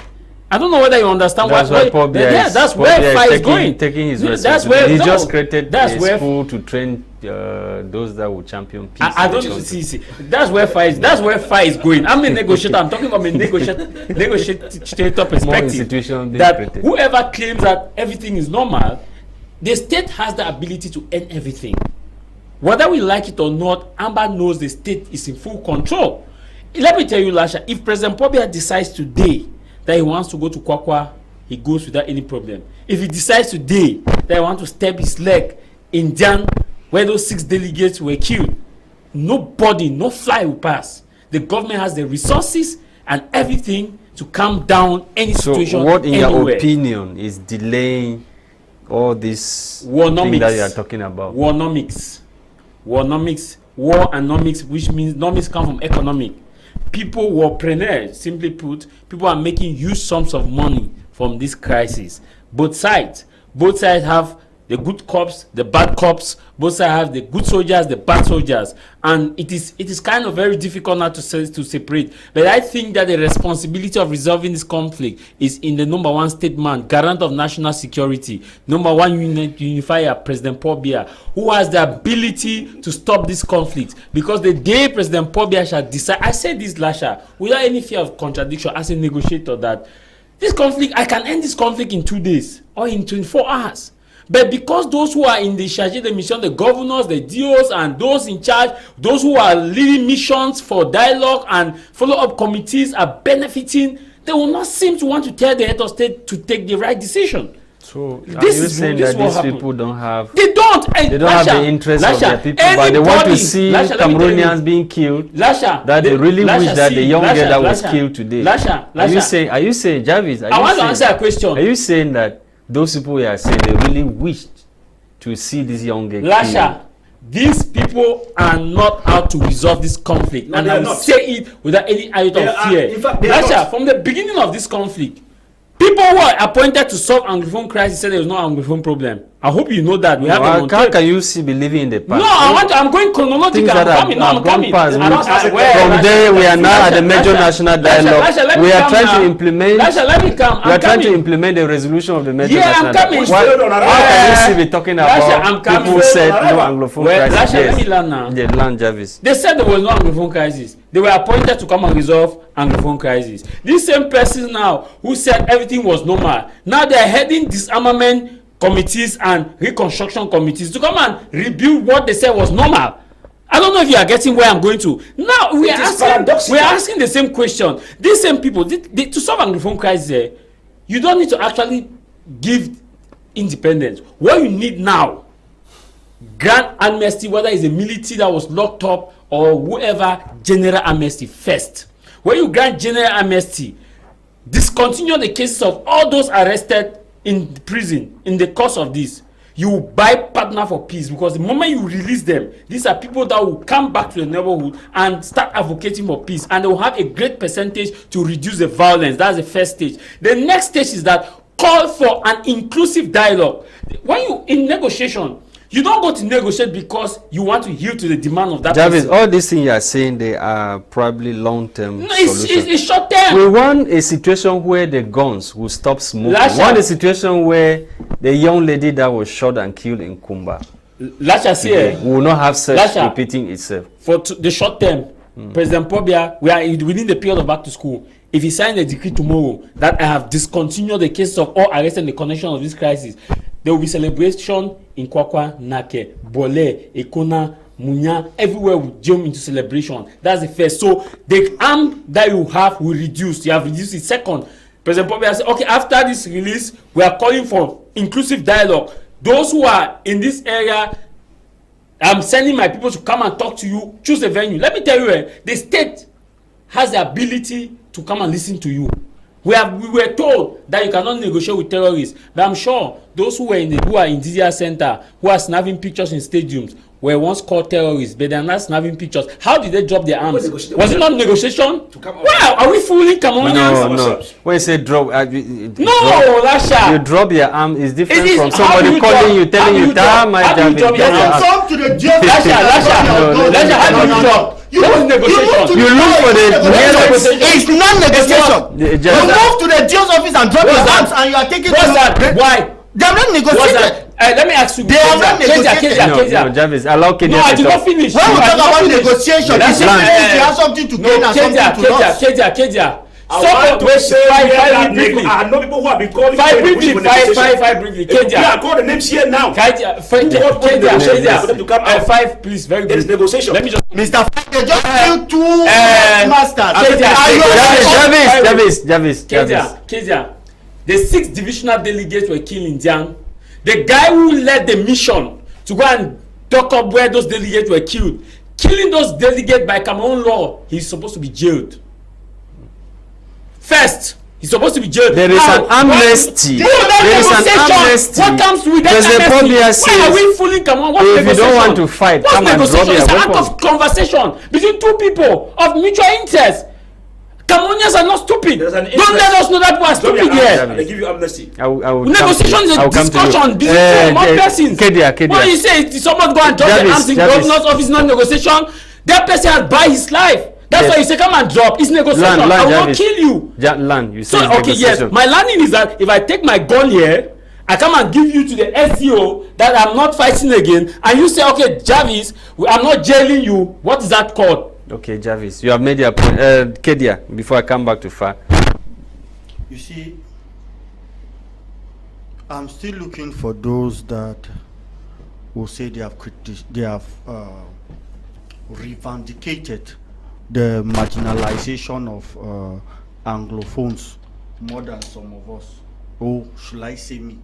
Speaker 2: I don't know whether you understand
Speaker 1: that's
Speaker 2: that's where Fah is going.
Speaker 1: Taking his responsibility. He just created a school to train those that will champion peace.
Speaker 2: I don't see. That's where Fah is. That's where Fah is going. I'm a negotiator. I'm talking from a negotiator perspective. That whoever claims that everything is normal, the state has the ability to end everything. Whether we like it or not, Amber knows the state is in full control. Let me tell you, Lasha, if President Paul Biya decides today that he wants to go to Kwakwa, he goes without any problem. If he decides today that he wants to step his leg in Jan, where those 6 delegates were killed, nobody, no fly will pass. The government has the resources and everything to calm down any situation.
Speaker 1: So what, in
Speaker 2: anywhere.
Speaker 1: your opinion, is delaying all this thing that you are talking about?
Speaker 2: Warnomics, war and nomics, which means nomics come from economic. People were preneurs, simply put, people are making huge sums of money from this crisis. Both sides have the good cops, the bad cops. Both sides have the good soldiers, the bad soldiers, and it is kind of very difficult now to separate. But I think that the responsibility of resolving this conflict is in the number one statement, guarantor of national security, number one unifier, President Paul Biya, who has the ability to stop this conflict. Because the day President Paul Biya shall decide, I said this, Lasha, without any fear of contradiction, as a negotiator, that this conflict, I can end this conflict in 2 days or in 24 hours. But because those who are in the charge de mission, the governors, the DOs, and those in charge, those who are leading missions for dialogue and follow-up committees are benefiting, they will not seem to want to tell the head of state to take the right decision.
Speaker 1: So this is saying that these people don't have...
Speaker 2: They don't
Speaker 1: have the interest of their people, but they want to see Cameroonians being killed.
Speaker 2: That
Speaker 1: they really wish that the young girl that was killed today. Are you saying, Jarvis?
Speaker 2: I want to answer a question.
Speaker 1: Are you saying that those people we are saying they really wished to see this young girl
Speaker 2: killed? These people are not out to resolve this conflict, and I will say it without any iota of fear. Lasha, from the beginning of this conflict, people who are appointed to solve Anglophone crisis said there was no Anglophone problem. I hope you know that. We have them on
Speaker 1: how can you see believing in the past?
Speaker 2: No, I'm going chronologically. I'm coming.
Speaker 1: From there, we are now at the major national dialogue. We are trying to implement. We are trying to implement the resolution of the major national dialogue. How can you see me talking about people who said no Anglophone crisis?
Speaker 2: Let me learn now.
Speaker 1: The land, Jarvis.
Speaker 2: They said there was no Anglophone crisis. They were appointed to come and resolve Anglophone crisis. These same persons now who said everything was normal, now they are heading disarmament committees and reconstruction committees to come and rebuild what they said was normal. I don't know if you are getting where I'm going to. Now we are asking the same question. These same people, to solve Anglophone crisis, you don't need to actually give independence. What you need now, grant amnesty, whether it's a military that was locked up or whoever, general amnesty first. When you grant general amnesty, discontinue the cases of all those arrested in prison in the course of this. You buy partner for peace, because the moment you release them, these are people that will come back to the neighborhood and start advocating for peace, and they will have a great percentage to reduce the violence. That's the first stage. The next stage is that call for an inclusive dialogue. When you in negotiation, You don't go to negotiate because you want to yield to the demand of that
Speaker 1: Jarvis,
Speaker 2: person.
Speaker 1: all these things you are saying, they are probably long-term solutions.
Speaker 2: It's short term.
Speaker 1: We want a situation where the guns will stop smoking.
Speaker 2: Lasha.
Speaker 1: We want a situation where the young lady that was shot and killed in Kumba,
Speaker 2: Lasha say,
Speaker 1: we will not have such
Speaker 2: Lasha,
Speaker 1: repeating itself.
Speaker 2: For the short term, President Pobia, we are within the period of back to school. If he signs a decree tomorrow that I have discontinued the cases of all arrested in the connection of this crisis, there will be celebration in Kwakwa, Nake, Bole, Ekona, Munya, everywhere we jump into celebration. That's the first. So the arm that you have will reduce. You have reduced it. Second, President Pobia said, okay, after this release, we are calling for inclusive dialogue. Those who are in this area, I'm sending my people to come and talk to you. Choose a venue. Let me tell you, the state has the ability to come and listen to you. We were told that you cannot negotiate with terrorists, but I'm sure those who are in Dizia Center, who are snapping pictures in stadiums, were once called terrorists, but they are not snapping pictures. How did they drop their arms? Was it not negotiation? Wow, are we fooling Cameroonians?
Speaker 1: No. When you say drop,
Speaker 2: Lasha.
Speaker 1: You drop your arm is different
Speaker 2: It is
Speaker 1: from somebody calling you, telling you, "Damn, my Jarvis."
Speaker 3: Come to the jail.
Speaker 2: Lasha, how do you drop?
Speaker 3: You
Speaker 2: That was negotiation.
Speaker 1: You look for the nearest.
Speaker 3: It's not negotiation. You move to the jail's office and drop your arms, and you are taking.
Speaker 2: What's that? Why?
Speaker 3: They are not negotiated.
Speaker 2: Let me ask you.
Speaker 3: They are not negotiated.
Speaker 1: No, Jarvis, allow Kedia.
Speaker 2: No, I did not finish.
Speaker 3: When we talk about negotiation, it's
Speaker 2: Land.
Speaker 3: you have something to gain and something to lose.
Speaker 2: Kedia.
Speaker 4: I want to say I know people who have been calling
Speaker 2: five briefly.
Speaker 4: Kedia. You are calling the names here now.
Speaker 2: Kedia, five, please, very briefly.
Speaker 4: There is negotiation.
Speaker 2: Let me just.
Speaker 3: Mr. They just killed two masters.
Speaker 1: Jarvis.
Speaker 2: Kedia. The 6 divisional delegates were killed in Jiang. The guy who led the mission to go and talk up where those delegates were killed, killing those delegates by Cameroon law, he's supposed to be jailed. First, he's supposed to be jailed.
Speaker 1: There is an amnesty. There is an amnesty.
Speaker 2: What comes with that amnesty? Why are we fooling Cameroon? What
Speaker 1: if you don't want to fight, come and drop your
Speaker 2: It's an
Speaker 1: weapon.
Speaker 2: act of conversation between two people of mutual interest. Cameroonians are not stupid. Don't let us know that people are stupid here.
Speaker 4: They give you amnesty.
Speaker 2: Negotiation is a discussion between one person.
Speaker 1: Kedia.
Speaker 2: When you say someone go and drop the arms in governor's office, not negotiation, that person has buy his life. That's why you say come and drop. It's negotiation. I will not kill you.
Speaker 1: Land, you say
Speaker 2: so okay, yes. My landing is that if I take my gun here, I come and give you to the SEO that I'm not fighting again, and you say, okay, Jarvis, I'm not jailing you. What is that called?
Speaker 1: Okay, Jarvis, you have made your point. Kedia, before I come back to Fah.
Speaker 3: You see, I'm still looking for those that will say they have revindicated the marginalization of Anglophones more than some of us. Or should I say me?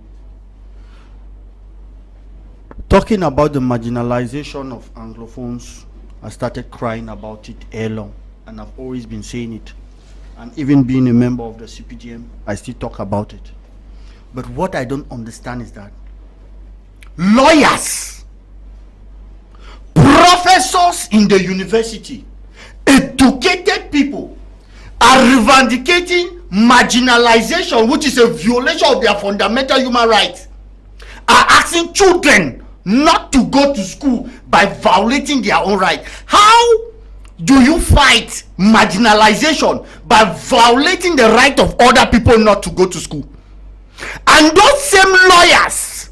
Speaker 3: Talking about the marginalization of Anglophones, I started crying about it early, and I've always been saying it. And even being a member of the CPDM, I still talk about it. But what I don't understand is that lawyers, professors in the university, educated people are revendicating marginalization, which is a violation of their fundamental human rights, are asking children not to go to school by violating their own right. How do you fight marginalization? By violating the right of other people not to go to school. And those same lawyers,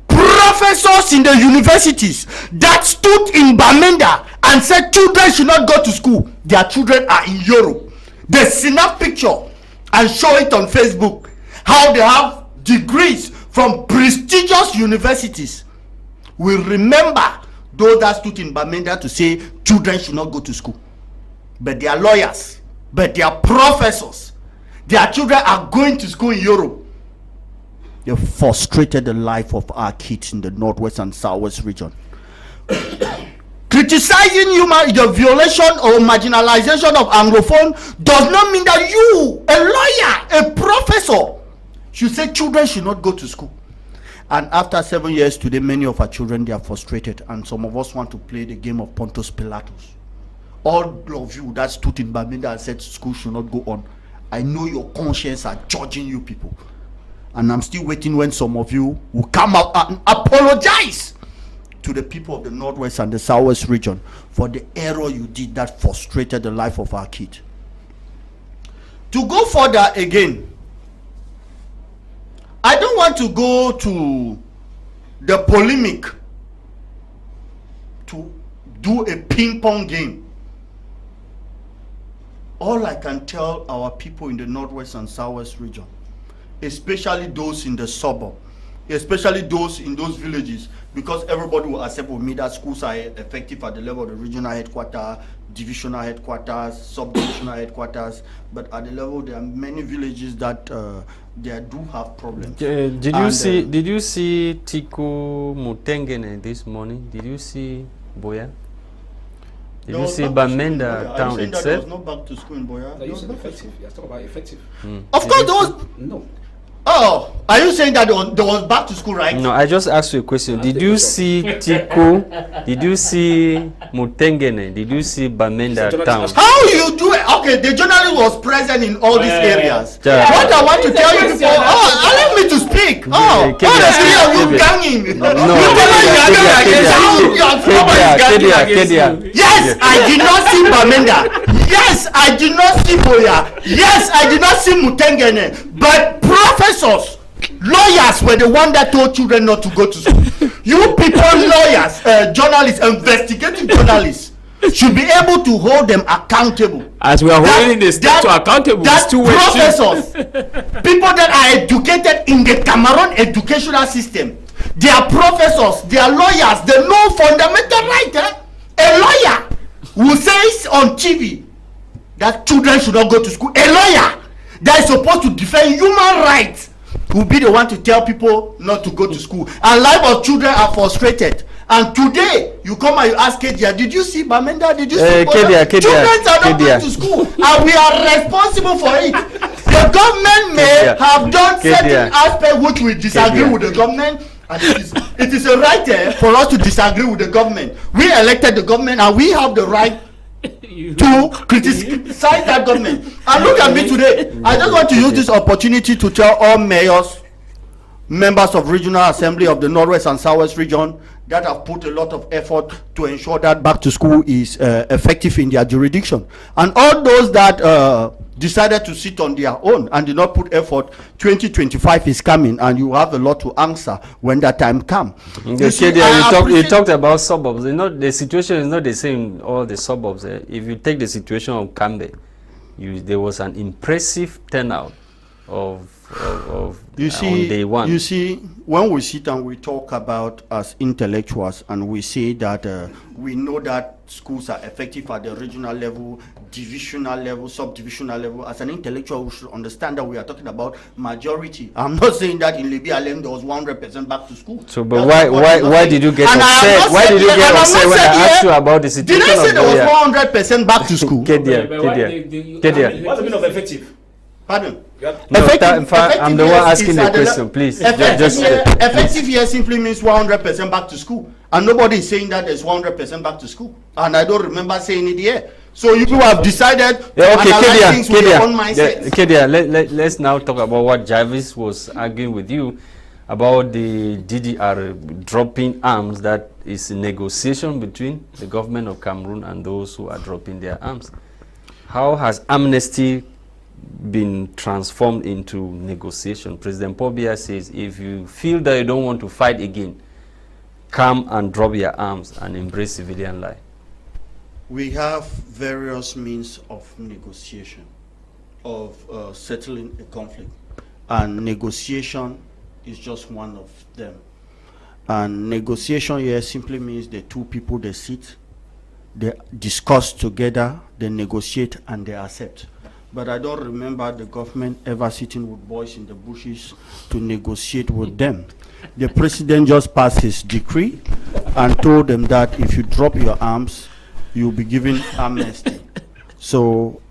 Speaker 3: professors in the universities that stood in Bamenda and said children should not go to school, their children are in Europe. They snap picture and show it on Facebook, how they have degrees from prestigious universities. We remember those that stood in Bamenda to say children should not go to school. But they are lawyers, but they are professors. Their children are going to school in Europe. They frustrated the life of our kids in the northwest and southwest region. Criticizing the violation or marginalization of Anglophone does not mean that you, a lawyer, a professor, should say children should not go to school. And after 7 years today, many of our children, they are frustrated, and some of us want to play the game of Pontius Pilatus. All of you that stood in Bamenda and said school should not go on, I know your conscience are judging you people. And I'm still waiting when some of you will come out and apologize to the people of the Northwest and the Southwest region for the error you did that frustrated the life of our kids. To go further again, I don't want to go to the polemic to do a ping-pong game. All I can tell our people in the Northwest and Southwest region, especially those in the suburb, especially those in those villages, because everybody will accept with me that schools are effective at the level of the regional headquarters, divisional headquarters, sub-divisional headquarters, but at the level there are many villages that they do have problems.
Speaker 1: Did you see Tiku Mutengene this morning? Did you see Boya? Did you see Bamenda town itself?
Speaker 3: There was no back to school in Boya.
Speaker 4: No, you said effective. You're talking about effective.
Speaker 3: Of course, there was.
Speaker 4: No.
Speaker 3: Oh, are you saying that there was back to school, right?
Speaker 1: No, I just asked you a question. Did you see Tiku? Did you see Mutengene? Did you see Bamenda town?
Speaker 3: How you do it? Okay, the journalist was present in all these areas.
Speaker 1: Yeah.
Speaker 3: What I want to tell you people, allow me to speak. Yes, I did not see Bamenda. Yes, I did not see Boya. Yes, I did not see Mutengene. But professors, lawyers were the one that told children not to go to school. You people, lawyers, journalists, investigative journalists, should be able to hold them accountable.
Speaker 2: As we are holding the state to accountable,
Speaker 3: that professors, people that are educated in the Cameroon educational system, they are professors, they are lawyers, they know fundamental right. A lawyer who says on TV that children should not go to school, a lawyer that is supposed to defend human rights will be the one to tell people not to go to school. And life of children are frustrated. And today, you come and you ask Kedia, did you see Bamenda? Did you see Kedia? Children are not going to school. And we are responsible for it. The government may have done certain aspects which we disagree with the government. And it is a right for us to disagree with the government. We elected the government and we have the right to criticize that government. And look at me today. I just want to use this opportunity to tell all mayors, members of regional assembly of the Northwest and Southwest region that have put a lot of effort to ensure that back to school is effective in their jurisdiction. And all those that decided to sit on their own and did not put effort, 2025 is coming and you have a lot to answer when that time comes.
Speaker 1: You talked about suburbs. You know, the situation is not the same in all the suburbs. If you take the situation of Kambe, there was an impressive turnout of on day one.
Speaker 3: You see, when we sit and we talk about as intellectuals and we say that we know that schools are effective at the regional level, divisional level, subdivisional level, as an intellectual we should understand that we are talking about majority. I'm not saying that in Libya alone there was 100% back to school.
Speaker 1: So, but why did you get upset? Why did you get upset when I asked you about the situation?
Speaker 3: Did I say there was 100% back to school?
Speaker 1: Kedia.
Speaker 4: What's the meaning of effective?
Speaker 3: Pardon?
Speaker 1: No, I'm the one asking the question, please.
Speaker 3: Effective here simply means 100% back to school. And nobody is saying that there's 100% back to school. And I don't remember saying it here. So you people have decided to analyze things with your own mindset.
Speaker 1: Kedia, let's now talk about what Jarvis was arguing with you about the DDR dropping arms. That is a negotiation between the government of Cameroon and those who are dropping their arms. How has amnesty been transformed into negotiation? President Paul Biya says, if you feel that you don't want to fight again, come and drop your arms and embrace civilian life.
Speaker 3: We have various means of negotiation, of settling a conflict, and negotiation is just one of them. And negotiation here simply means the two people, they sit, they discuss together, they negotiate, and they accept. But I don't remember the government ever sitting with boys in the bushes to negotiate with them. The president just passed his decree and told them that if you drop your arms, you'll be given amnesty. So,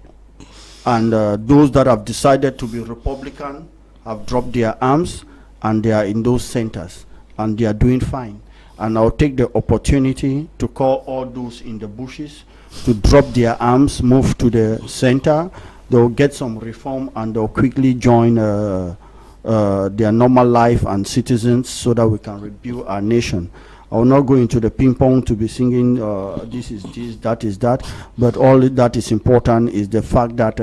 Speaker 3: and those that have decided to be Republican have dropped their arms and they are in those centers and they are doing fine. And I'll take the opportunity to call all those in the bushes to drop their arms, move to the center. They'll get some reform and they'll quickly join their normal life and citizens so that we can rebuild our nation. I will not go into the ping pong to be singing this is this, that is that, but all that is important is the fact that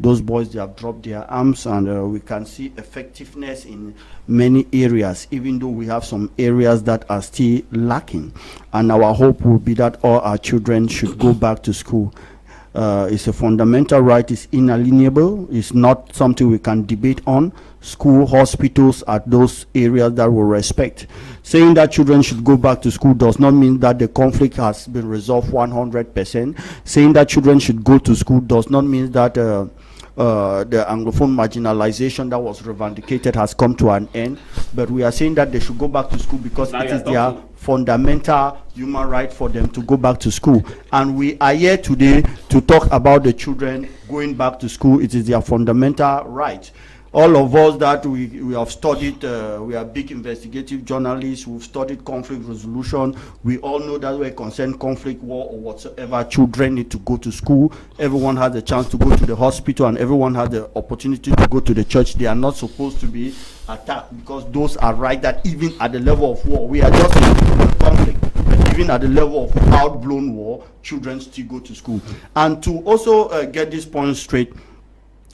Speaker 3: those boys, they have dropped their arms, and we can see effectiveness in many areas, even though we have some areas that are still lacking. And our hope will be that all our children should go back to school. It's a fundamental right, it's inalienable, it's not something we can debate on. School, hospitals are those areas that we respect. Saying that children should go back to school does not mean that the conflict has been resolved 100%. Saying that children should go to school does not mean that the Anglophone marginalization that was revendicated has come to an end. But we are saying that they should go back to school because it is their fundamental human right for them to go back to school. And we are here today to talk about the children going back to school. It is their fundamental right. All of us that we have studied, we are big investigative journalists, we've studied conflict resolution. We all know that we're concerned conflict, war, or whatsoever, children need to go to school. Everyone has a chance to go to the hospital, and everyone has the opportunity to go to the church. They are not supposed to be attacked, because those are right that even at the level of war, we are just in conflict. But even at the level of outblown war, children still go to school. And to also get this point straight,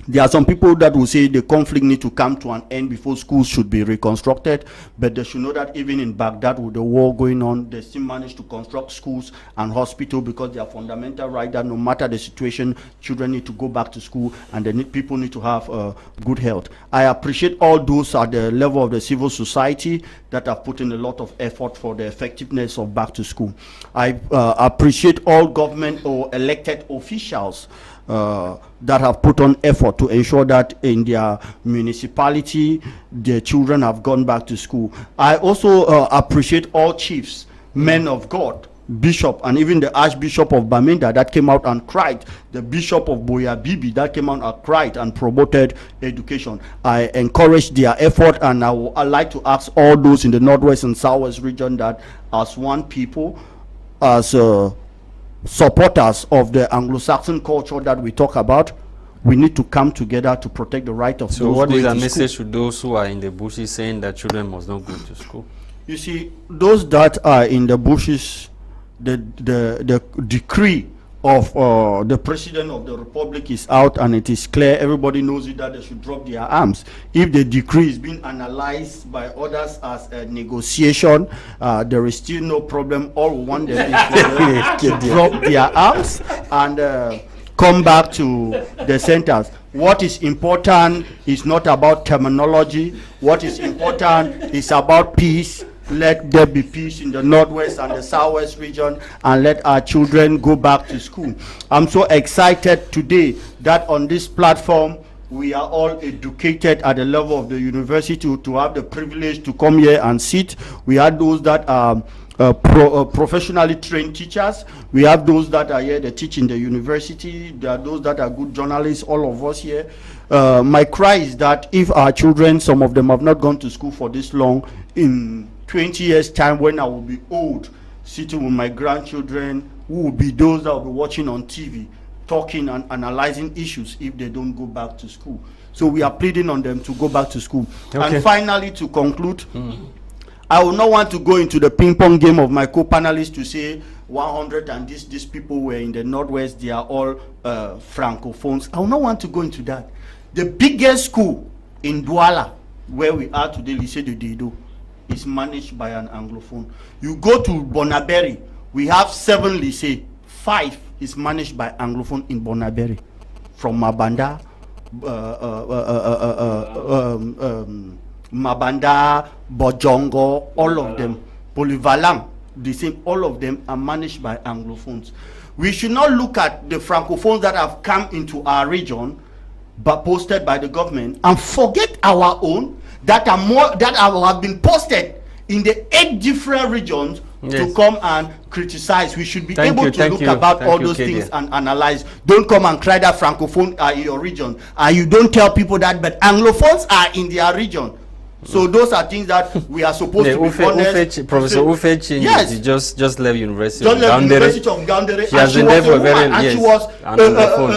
Speaker 3: there are some people that will say the conflict need to come to an end before schools should be reconstructed, but they should know that even in Baghdad, with the war going on, they still managed to construct schools and hospitals, because they are fundamental right that no matter the situation, children need to go back to school, and people need to have good health. I appreciate all those at the level of the civil society that have put in a lot of effort for the effectiveness of back to school. I appreciate all government or elected officials that have put on effort to ensure that in their municipality, their children have gone back to school. I also appreciate all chiefs, men of God, bishop, and even the Archbishop of Bamenda that came out and cried, the Bishop of Boya Bibi that came out and cried and promoted education. I encourage their effort, and I'd like to ask all those in the Northwest and Southwest region that as one people, as supporters of the Anglo-Saxon culture that we talk about, we need to come together to protect the right of those.
Speaker 1: So what is the
Speaker 3: message
Speaker 1: to those who are in the bushes saying that children must not go to school?
Speaker 3: You see, those that are in the bushes, the decree of the President of the Republic is out, and it is clear, everybody knows it, that they should drop their arms. If the decree is being analyzed by others as a negotiation, there is still no problem. All we want them is to drop their arms and come back to the centers. What is important is not about terminology. What is important is about peace. Let there be peace in the Northwest and the Southwest region, and let our children go back to school. I'm so excited today that on this platform, we are all educated at the level of the university to have the privilege to come here and sit. We have those that are professionally trained teachers. We have those that are here, they teach in the university. There are those that are good journalists, all of us here. My cry is that if our children, some of them have not gone to school for this long, in 20 years time, when I will be old, sitting with my grandchildren, who will be those that will be watching on TV, talking and analyzing issues if they don't go back to school. So we are pleading on them to go back to school. Okay. And finally, to conclude, I will not want to go into the ping pong game of my co-panelists to say 100 and these people were in the Northwest, they are all Francophones. I will not want to go into that. The biggest school in Douala, where we are today, Lycée de Dido, is managed by an Anglophone. You go to Bonaberi, we have 7 lycées, 5 is managed by Anglophone in Bonaberi. From Mabanda, Bojongo, all of them, Polyvalent, the same, all of them are managed by Anglophones. We should not look at the Francophones that have come into our region, but posted by the government, and forget our own that have been posted in the 8 different regions to come and criticize. We should be able to look about all those things and analyze. Don't come and cry that Francophone are in your region, and you don't tell people that, but Anglophones are in their region. So those are things that we are supposed to be honest.
Speaker 1: Professor Ufechi,
Speaker 3: yes,
Speaker 1: just left University
Speaker 3: of Gaundere.
Speaker 1: She has been there for a very long time.
Speaker 3: And she was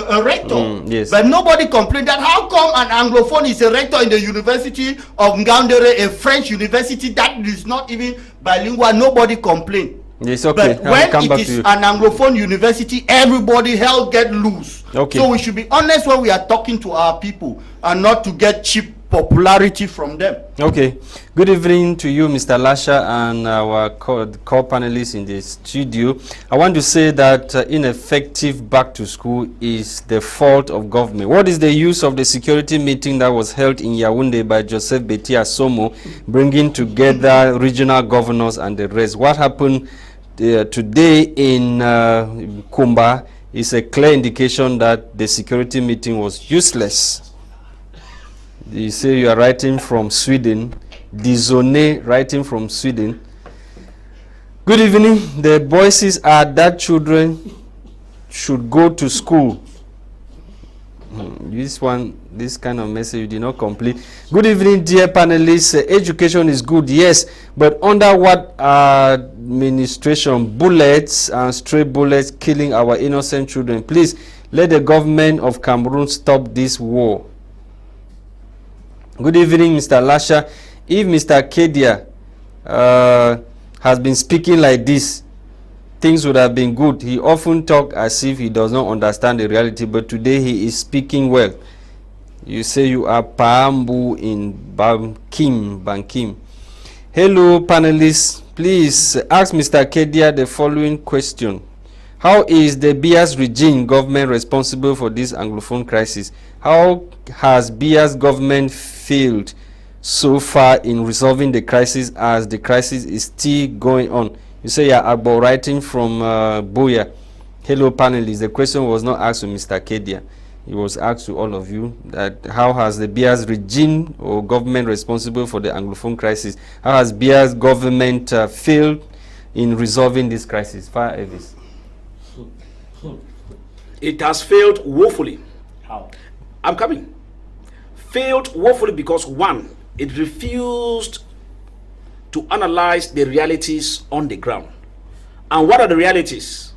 Speaker 3: a rector.
Speaker 1: Yes.
Speaker 3: But nobody complained that how come an Anglophone is a rector in the University of Gaundere, a French university that is not even bilingual? Nobody complained.
Speaker 1: Yes, okay.
Speaker 3: But when it is an Anglophone university, everybody hell get loose.
Speaker 1: Okay.
Speaker 3: So we should be honest when we are talking to our people and not to get cheap popularity from them.
Speaker 1: Okay. Good evening to you, Mr. Lasha, and our co-panelists in the studio. I want to say that ineffective back to school is the fault of government. What is the use of the security meeting that was held in Yaoundé by Joseph Beti Asomo, bringing together regional governors and the rest? What happened today in Kumba is a clear indication that the security meeting was useless. You say you are writing from Sweden. Dizone writing from Sweden. Good evening. The voices are that children should go to school. This kind of message you did not complete. Good evening, dear panelists. Education is good, yes, but under what administration? Bullets and stray bullets killing our innocent children. Please let the government of Cameroon stop this war. Good evening, Mr. Lasha. If Mr. Kedia has been speaking like this, things would have been good. He often talks as if he does not understand the reality, but today he is speaking well. You say you are Paambu in Bankim. Hello, panelists. Please ask Mr. Kedia the following question. How is the Bia's regime government responsible for this Anglophone crisis? How has Bia's government failed so far in resolving the crisis, as the crisis is still going on? You say you are about writing from Boya. Hello, panelists. The question was not asked to Mr. Kedia. It was asked to all of you, that how has the Bia's regime or government responsible for the Anglophone crisis, how has Bia's government failed in resolving this crisis? Fah Elvis.
Speaker 4: It has failed woefully.
Speaker 2: How?
Speaker 4: I'm coming. Failed woefully because, one, it refused to analyze the realities on the ground. And what are the realities?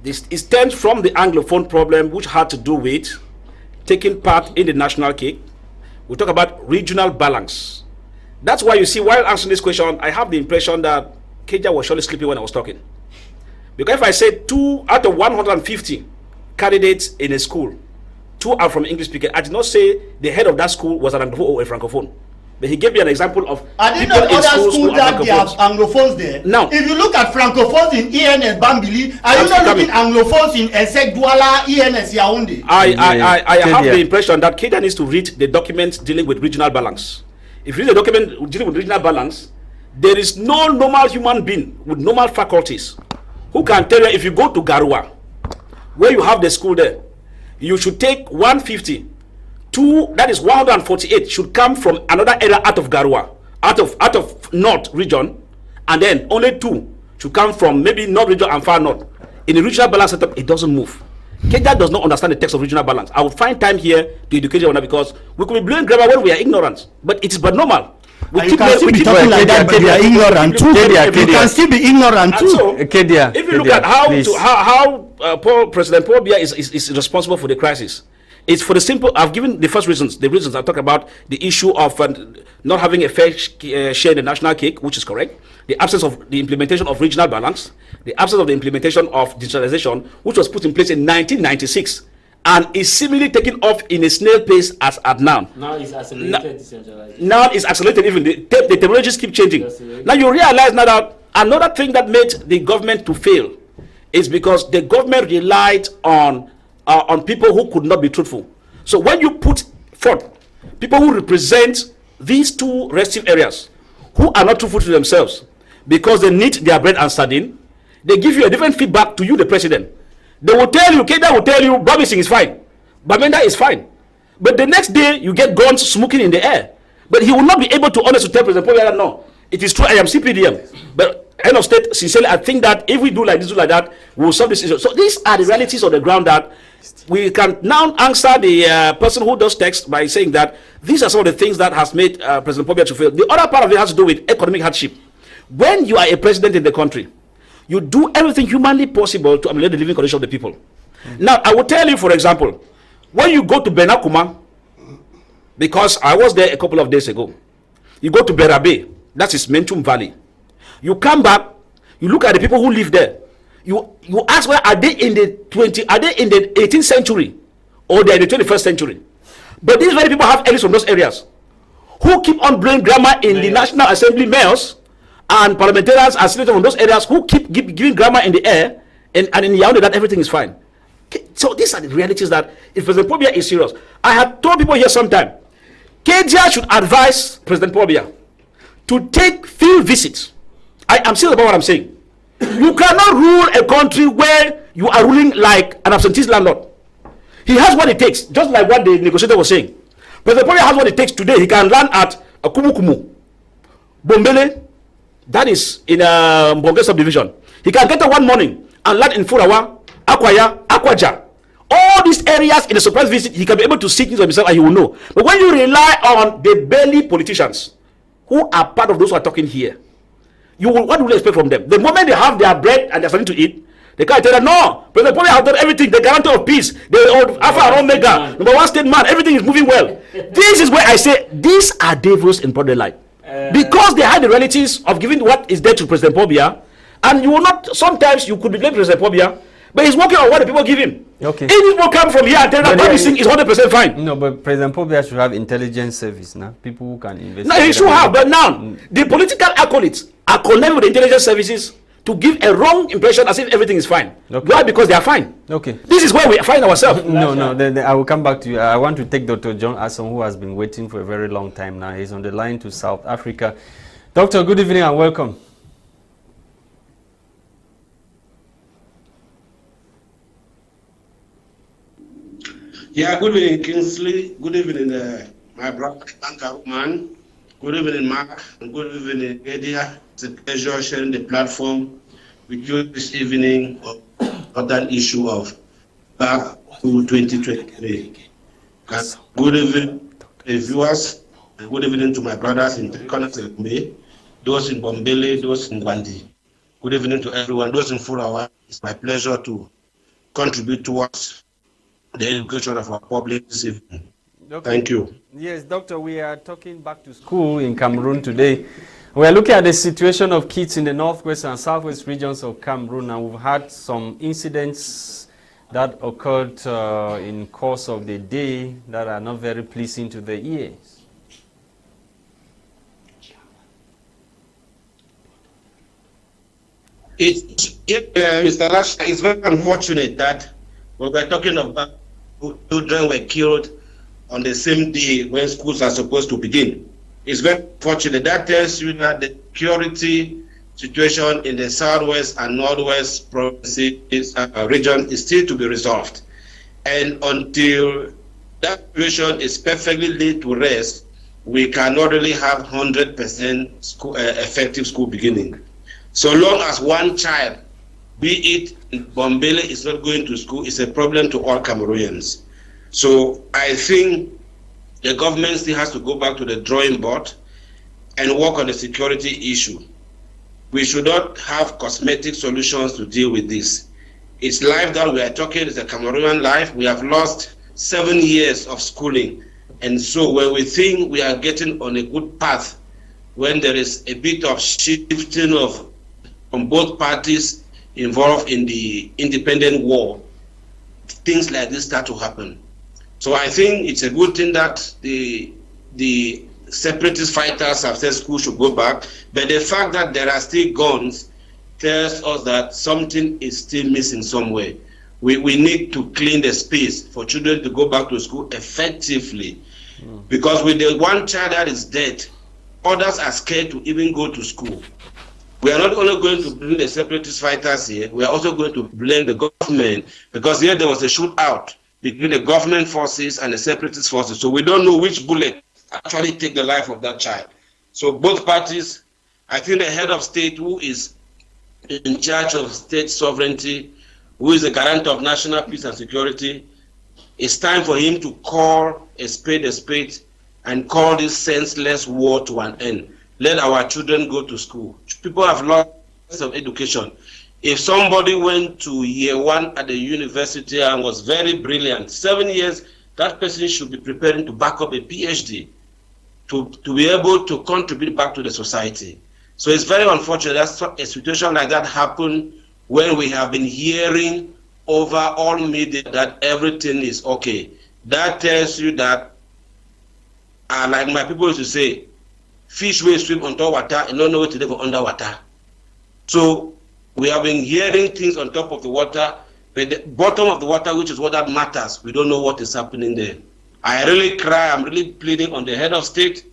Speaker 4: This stems from the Anglophone problem, which had to do with taking part in the national cake. We talk about regional balance. That's why you see, while answering this question, I have the impression that Keja was surely sleeping when I was talking. Because if I say 2 out of 150 candidates in a school, 2 are from English speaking, I did not say the head of that school was an Anglophone or a Francophone. But he gave me an example of
Speaker 3: I didn't know other schools that they have Anglophones there.
Speaker 4: Now,
Speaker 3: if you look at Francophones in ENS Bambili, are you not looking at Anglophones in Esek Douala, ENS Yaoundé?
Speaker 4: I have the impression that Kedia needs to read the document dealing with regional balance. If you read the document dealing with regional balance, there is no normal human being with normal faculties who can tell you, if you go to Garua, where you have the school there, you should take 150. 2, that is 148, should come from another area out of Garua, out of North region, and then only 2 should come from maybe North region and far north. In the regional balance setup, it doesn't move. Kedia does not understand the text of regional balance. I will find time here to educate you, because we could be blowing grammar when we are ignorant, but it is but normal.
Speaker 3: You can still be talking like that, but you are ignorant too. You can still be ignorant too.
Speaker 4: So, if you look at how President Paul Biya is responsible for the crisis, it's for the simple. I've given the first reasons. The reasons I talk about the issue of not having a fair share in the national cake, which is correct. The absence of the implementation of regional balance, the absence of the implementation of digitalization, which was put in place in 1996. And is seemingly taking off in a snail pace as at now.
Speaker 2: Now it's accelerated decentralization.
Speaker 4: Now it's accelerated, even the technologies keep changing. Now you realize now that another thing that made the government to fail is because the government relied on people who could not be truthful. So when you put forth people who represent these 2 restive areas, who are not truthful to themselves because they need their bread and sardine, they give you a different feedback to you, the president. They will tell you, Kedia will tell you, Babising is fine, Bamenda is fine. But the next day, you get guns smoking in the air. But he will not be able to honestly tell President Paul, no, it is true, I am CPDM. But End of state, sincerely, I think that if we do like this, do like that, we'll solve this issue. So these are the realities on the ground that we can now answer the person who does text by saying that these are some of the things that has made President Pobia to fail. The other part of it has to do with economic hardship. When you are a president in the country, you do everything humanly possible to ameliorate the living condition of the people. Now, I will tell you, for example, when you go to Benakuma, because I was there a couple of days ago, you go to Berabe, that is Mentum Valley. You come back, you look at the people who live there. You ask, where are they in the 18th century or they're in the 21st century? But these very people have elites from those areas who keep on blowing grammar in the National Assembly, mayors and parliamentarians and senators from those areas who keep giving grammar in the air and in Yaoundé that everything is fine. Okay, so these are the realities that if President Pobia is serious. I had told people here sometime, KJR should advise President Pobia to take field visits. I am serious about what I'm saying. You cannot rule a country where you are ruling like an absentee landlord. He has what it takes, just like what the negotiator was saying. President Pobia has what it takes today. He can land at Kumukumu, Bombele, that is in Mbonge subdivision. He can get up one morning and land in Furawa, Akwaya, Akwaja. All these areas in a surprise visit, he can be able to see things for himself and he will know. But when you rely on the belly politicians who are part of those who are talking here, what do you expect from them? The moment they have their bread and they're starting to eat, they can't tell them, no, President Pobia has done everything, the guarantor of peace, the Alpha and Omega, number one state man, everything is moving well. This is where I say, these are devils in broad daylight. Because they hide the realities of giving what is there to President Pobia, and you will not, sometimes you could blame President Pobia, but he's working on what the people give him.
Speaker 1: Okay.
Speaker 4: If people come from here and tell them what he's saying is 100% fine.
Speaker 1: No, but President Pobia should have intelligence service now. People who can investigate.
Speaker 4: No, he should have, but now, the political acolytes are connected with the intelligence services to give a wrong impression as if everything is fine.
Speaker 1: Okay.
Speaker 4: Why? Because they are fine.
Speaker 1: Okay.
Speaker 4: This is where we find ourselves.
Speaker 1: No, then I will come back to you. I want to take Dr. John Asong, who has been waiting for a very long time now. He's on the line to South Africa. Doctor, good evening and welcome.
Speaker 5: Yeah, good evening, Kingsley. Good evening, my brother, man. Good evening, Mark. And good evening, Edia. It's a pleasure sharing the platform with you this evening on that issue of back to 2023. Good evening, viewers. And good evening to my brothers in Tekonate, those in Bombele, those in Gwandi. Good evening to everyone. Those in Furawa. It's my pleasure to contribute towards the education of our public this evening. Thank you.
Speaker 1: Yes, Doctor, we are talking back to school in Cameroon today. We are looking at the situation of kids in the northwest and southwest regions of Cameroon, and we've had some incidents that occurred in course of the day that are not very pleasing to the ears.
Speaker 5: Mr. Lasha, it's very unfortunate that when we're talking about children were killed on the same day when schools are supposed to begin. It's very fortunate. That tells you that the security situation in the southwest and northwest provinces region is still to be resolved. And until that situation is perfectly laid to rest, we cannot really have 100% school, effective school beginning. So long as one child, be it in Bombele, is not going to school, it's a problem to all Cameroonians. So I think the government still has to go back to the drawing board and work on the security issue. We should not have cosmetic solutions to deal with this. It's life that we are talking, it's a Cameroonian life. We have lost 7 years of schooling. And so when we think we are getting on a good path, when there is a bit of shifting from both parties involved in the independent war, things like this start to happen. So I think it's a good thing that the separatist fighters have said school should go back, but the fact that there are still guns tells us that something is still missing somewhere. We need to clean the space for children to go back to school effectively. Because with the one child that is dead, others are scared to even go to school. We are not only going to blame the separatist fighters here, we are also going to blame the government, because here there was a shootout between the government forces and the separatist forces. So we don't know which bullet actually take the life of that child. So both parties, I think the head of state who is in charge of state sovereignty, who is the guarantor of national peace and security, it's time for him to call a spade, and call this senseless war to an end. Let our children go to school. People have lost of education. If somebody went to year 1 at the university and was very brilliant, 7 years, that person should be preparing to back up a PhD to be able to contribute back to the society. So it's very unfortunate that a situation like that happened when we have been hearing over all media that everything is okay. That tells you that, like my people used to say, fish will swim on top water and don't know what to do for underwater. So we have been hearing things on top of the water, but the bottom of the water, which is what that matters, we don't know what is happening there. I really cry. I'm really pleading on the head of state,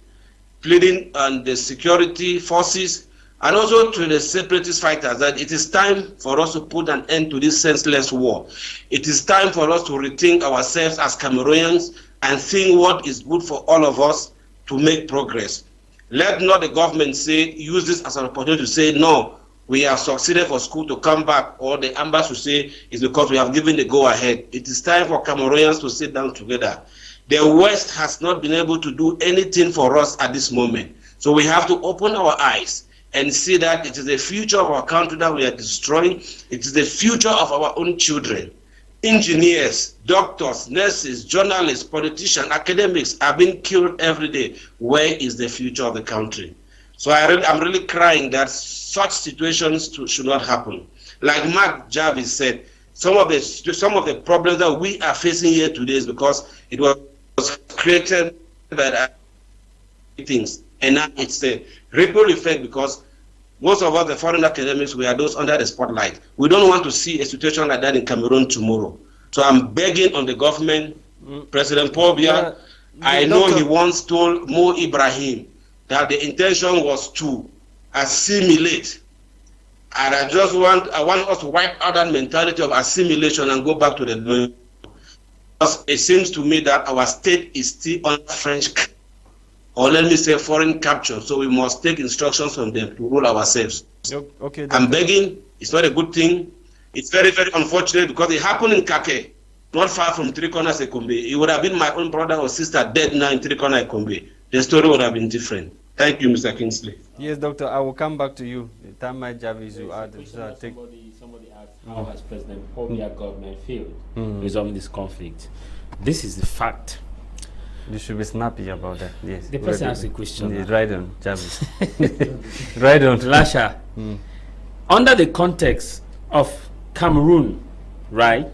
Speaker 5: pleading on the security forces, and also to the separatist fighters that it is time for us to put an end to this senseless war. It is time for us to rethink ourselves as Cameroonians and think what is good for all of us to make progress. Let not the government use this as an opportunity to say, no, we have succeeded for school to come back, or the embassy to say it's because we have given the go-ahead. It is time for Cameroonians to sit down together. The West has not been able to do anything for us at this moment. So we have to open our eyes and see that it is the future of our country that we are destroying. It is the future of our own children. Engineers, doctors, nurses, journalists, politicians, academics are being killed every day. Where is the future of the country? So I'm really crying that such situations should not happen. Like Mark Jarvis said, some of the problems that we are facing here today is because it was created by things, and now it's a ripple effect because most of us, the foreign academics, we are those under the spotlight. We don't want to see a situation like that in Cameroon tomorrow. So I'm begging on the government, President Paul Biya, I know he once told Mo Ibrahim that the intention was to assimilate. And I want us to wipe out that mentality of assimilation and go back to the because it seems to me that our state is still under French, or let me say foreign capture, so we must take instructions from them to rule ourselves.
Speaker 1: Okay,
Speaker 5: I'm begging, it's not a good thing. It's very, very unfortunate because it happened in Kake, not far from Three Corners, Ekombe. It would have been my own brother or sister dead now in Three Corners, Ekombe. The story would have been different. Thank you, Mr. Kingsley.
Speaker 1: Yes, Doctor, I will come back to you. Jarvis, you add.
Speaker 2: Somebody asked, how has President Paul Biya government failed resolving this conflict? This is the fact.
Speaker 1: You should be snappy about that. Yes.
Speaker 2: The person asked a question.
Speaker 1: Yes, right on, Jarvis. Right on.
Speaker 2: Lasha, under the context of Cameroon, right?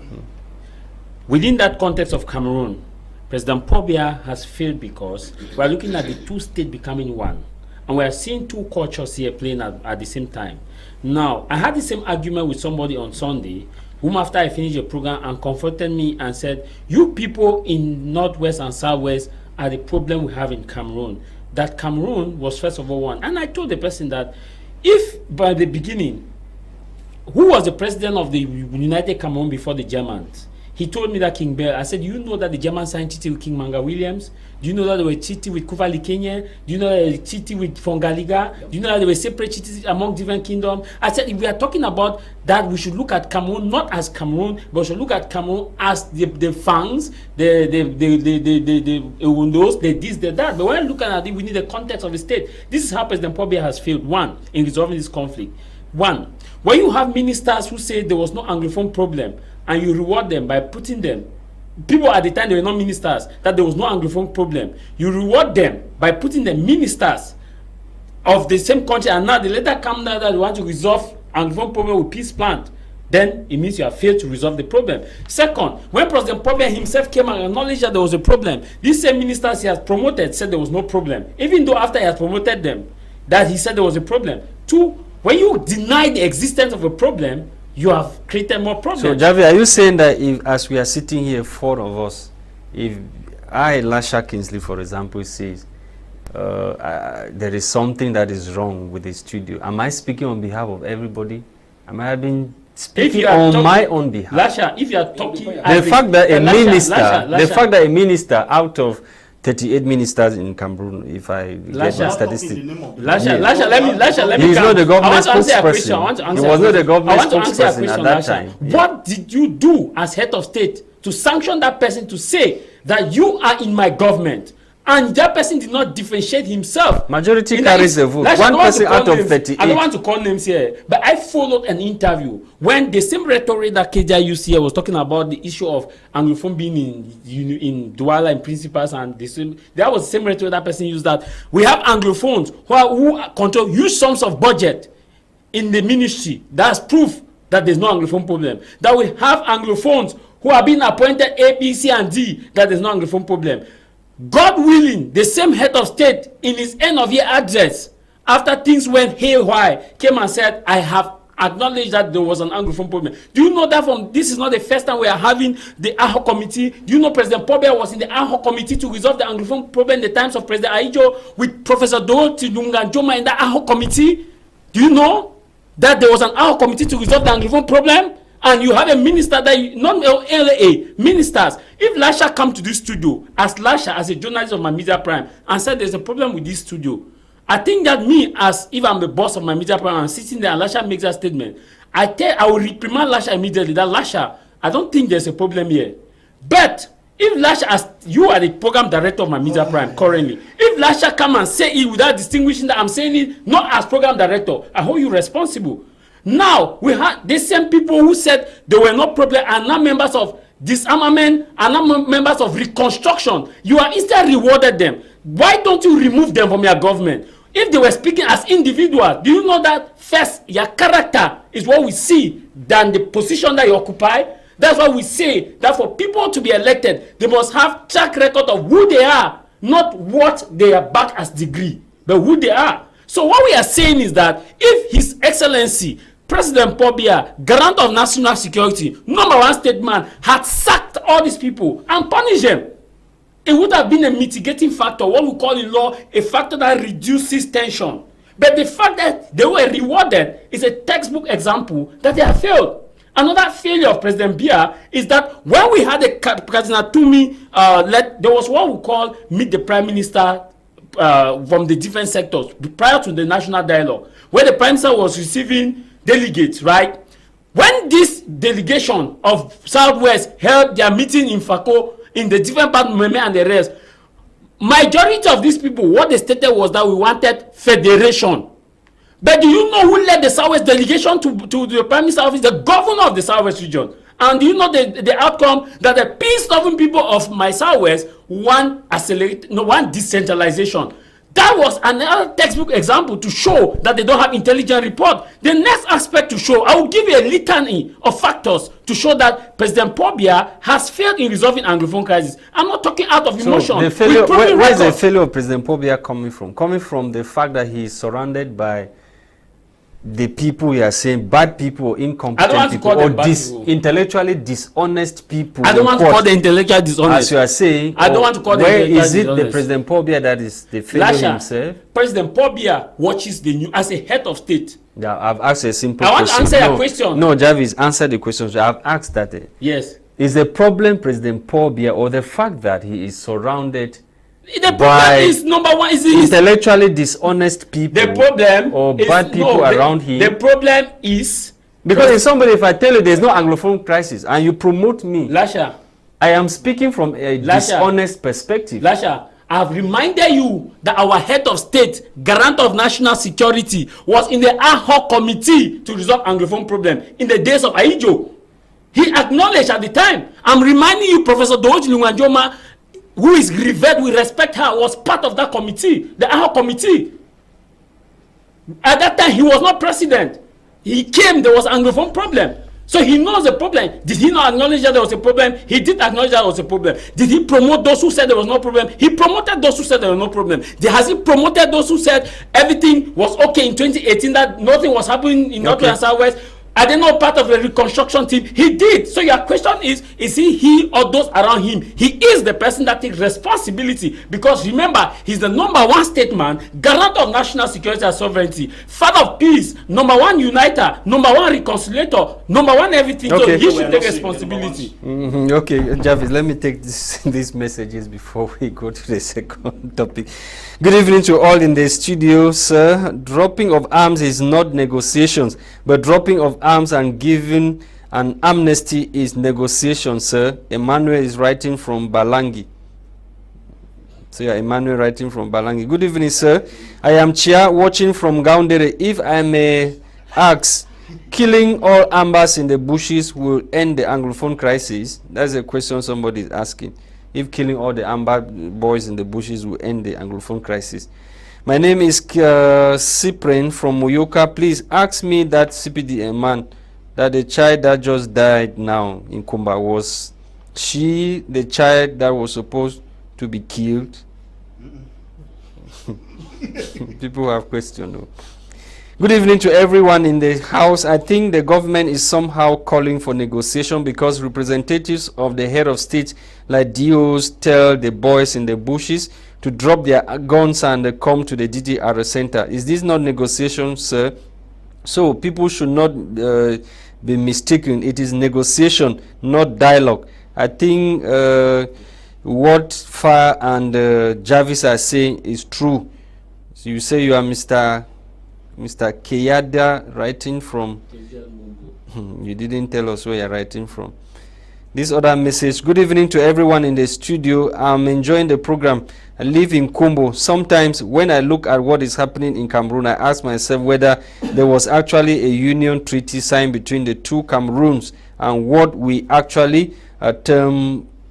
Speaker 2: Within that context of Cameroon, President Paul Biya has failed because we are looking at the two states becoming one. And we are seeing two cultures here playing at the same time. Now, I had the same argument with somebody on Sunday, whom after I finished the program and confronted me and said, you people in Northwest and Southwest are the problem we have in Cameroon. That Cameroon was first of all one. And I told the person that if by the beginning, who was the president of the United Cameroon before the Germans? He told me that King Bear. I said, you know that the Germans signed treaty with King Manga Williams? Do you know that they were treaty with Kufa Likenya? Do you know that they were treaty with Fongaliga? Do you know that they were separate treaties among different kingdoms? I said, if we are talking about that, we should look at Cameroon not as Cameroon, but we should look at Cameroon as the Fangs, the Ewundos, the this, the that. But when looking at it, we need the context of the state. This is how President Paul Biya has failed, one, in resolving this conflict. One, when you have ministers who say there was no Anglophone problem, and you reward them by putting them, people at the time they were not ministers, that there was no Anglophone problem. You reward them by putting them ministers of the same country, and now they later come down that they want to resolve Anglophone problem with peace plan. Then it means you have failed to resolve the problem. Second, when President Paul Biya himself came and acknowledged that there was a problem, these same ministers he has promoted said there was no problem, even though after he has promoted them, that he said there was a problem. Two, when you deny the existence of a problem, you have created more problems.
Speaker 1: So, Javi, are you saying that if, as we are sitting here, four of us, if I, Lasha Kingsley, for example, says there is something that is wrong with the studio, am I speaking on behalf of everybody? Am I being speaking on my own behalf?
Speaker 2: Lasha, if you are talking,
Speaker 1: the fact that a minister, the fact that a minister out of 38 ministers in Cameroon, if I get my statistics.
Speaker 2: Lasha, let me
Speaker 1: He's not the government
Speaker 2: spokesperson.
Speaker 1: He was not the government spokesperson at that time.
Speaker 2: What did you do as head of state to sanction that person to say that you are in my government? And that person did not differentiate himself.
Speaker 1: Majority carries the vote. One person out of 38.
Speaker 2: I don't want to call names here, but I followed an interview when the same rhetoric that KJ used here was talking about the issue of Anglophone being in Douala and principals, and the same, that was the same rhetoric that person used, that we have Anglophones who control huge sums of budget in the ministry. That's proof that there's no Anglophone problem. That we have Anglophones who are being appointed A, B, C, and D, that there's no Anglophone problem. God willing, the same head of state in his end of year address, after things went haywire, came and said, I have acknowledged that there was an Anglophone problem. Do you know that this is not the first time we are having the AHO committee? Do you know President Pobia was in the AHO committee to resolve the Anglophone problem in the times of President Aijo with Professor Noel Tamnjong in the AHO committee? Do you know that there was an AHO committee to resolve the Anglophone problem? And you have a minister that not LA ministers. If Lasha come to this studio as Lasha, as a journalist of my media prime, and said there's a problem with this studio, I think that me, as if I'm the boss of my media prime and sitting there and Lasha makes that statement, I will reprimand Lasha immediately that Lasha, I don't think there's a problem here. But if Lasha, as you are the program director of my media prime currently, if Lasha come and say it without distinguishing that I'm saying it not as program director, I hold you responsible. Now, we had the same people who said there were no problem are now members of disarmament, are now members of reconstruction. You are instead rewarded them. Why don't you remove them from your government? If they were speaking as individuals, do you know that first, your character is what we see than the position that you occupy? That's why we say that for people to be elected, they must have track record of who they are, not what they are back as degree, but who they are. So what we are saying is that if His Excellency President Pobia, garant of national security, number one statesman, had sacked all these people and punished them, it would have been a mitigating factor, what we call in law a factor that reduces tension. But the fact that they were rewarded is a textbook example that they have failed. Another failure of President Biya is that when we had a President Tumi, there was what we call meet the Prime Minister from the different sectors prior to the national dialogue, where the Prime Minister was receiving delegates, right? When this delegation of Southwest held their meeting in Fako, in the different parts of Meme and the rest, majority of these people, what they stated was that we wanted federation. But do you know who led the Southwest delegation to the Prime Minister's office? The governor of the Southwest region. And do you know the outcome? That the peace-loving people of my Southwest want decentralization. That was another textbook example to show that they don't have intelligent report. The next aspect to show, I will give you a litany of factors to show that President Pobia has failed in resolving Anglophone crisis. I'm not talking out of emotion.
Speaker 1: The failure, where is the failure of President Pobia coming from? Coming from the fact that he is surrounded by the people you are saying, bad people, incompetent people, or intellectually dishonest people.
Speaker 2: I don't want to call them intellectually dishonest.
Speaker 1: As you are saying,
Speaker 2: I don't want to call them intellectually dishonest. Where is it
Speaker 1: the President Pobia that is the failure himself?
Speaker 2: President Pobia watches the news as a head of state.
Speaker 1: Yeah, I've asked a simple
Speaker 2: question.
Speaker 1: I
Speaker 2: want to answer your question.
Speaker 1: No, Jarvis, answer the question. So I've asked that.
Speaker 2: Yes.
Speaker 1: Is the problem President Pobia or the fact that he is surrounded
Speaker 2: the problem is number one is
Speaker 1: intellectually dishonest people?
Speaker 2: The problem
Speaker 1: or bad people around him.
Speaker 2: The problem is
Speaker 1: because in somebody, if I tell you there's no Anglophone crisis and you promote me,
Speaker 2: Lasha,
Speaker 1: I am speaking from a dishonest perspective.
Speaker 2: Lasha, I have reminded you that our head of state, garant of national security, was in the ad hoc committee to resolve Anglophone problem in the days of Aijo. He acknowledged at the time. I'm reminding you, Professor Doji Lunganjoma, who is revered, we respect her, was part of that committee, the ad hoc committee. At that time, he was not president. He came, there was an Anglophone problem. So he knows the problem. Did he not acknowledge that there was a problem? He did acknowledge that there was a problem. Did he promote those who said there was no problem? He promoted those who said there was no problem. Has he promoted those who said everything was okay in 2018, that nothing was happening in North and Southwest? Are they not part of the reconstruction team? He did. So your question is he or those around him? He is the person that takes responsibility, because remember, he's the #1 statesman, guarantor of national security and sovereignty, father of peace, #1 uniter, #1 reconciliator, #1 everything.
Speaker 1: Okay.
Speaker 2: So he should take responsibility.
Speaker 1: Okay, Jarvis, let me take these messages before we go to the second topic. Good evening to all in the studio, sir. Dropping of arms is not negotiations, but dropping of arms and giving an amnesty is negotiation, sir. Emmanuel is writing from Balangi. So yeah, Emmanuel writing from Balangi. Good evening, sir. I am Chia watching from Gaundere. If I may ask, killing all Ambas in the bushes will end the Anglophone crisis? That's a question somebody is asking. If killing all the Amber boys in the bushes will end the Anglophone crisis. My name is Cyprian from Muyoka. Please ask me that CPDM man, that the child that just died now in Kumba, was she the child that was supposed to be killed? People have questioned. Good evening to everyone in the house. I think the government is somehow calling for negotiation because representatives of the head of state like DOs tell the boys in the bushes to drop their guns and come to the DDR center. Is this not negotiation, sir? So people should not be mistaken. It is negotiation, not dialogue. I think what Fah and Jarvis are saying is true. So you say you are Mr. Keyada writing from. You didn't tell us where you're writing from. This other message. Good evening to everyone in the studio. I'm enjoying the program. I live in Kumbo. Sometimes when I look at what is happening in Cameroon, I ask myself whether there was actually a union treaty signed between the two Cameroons and what we actually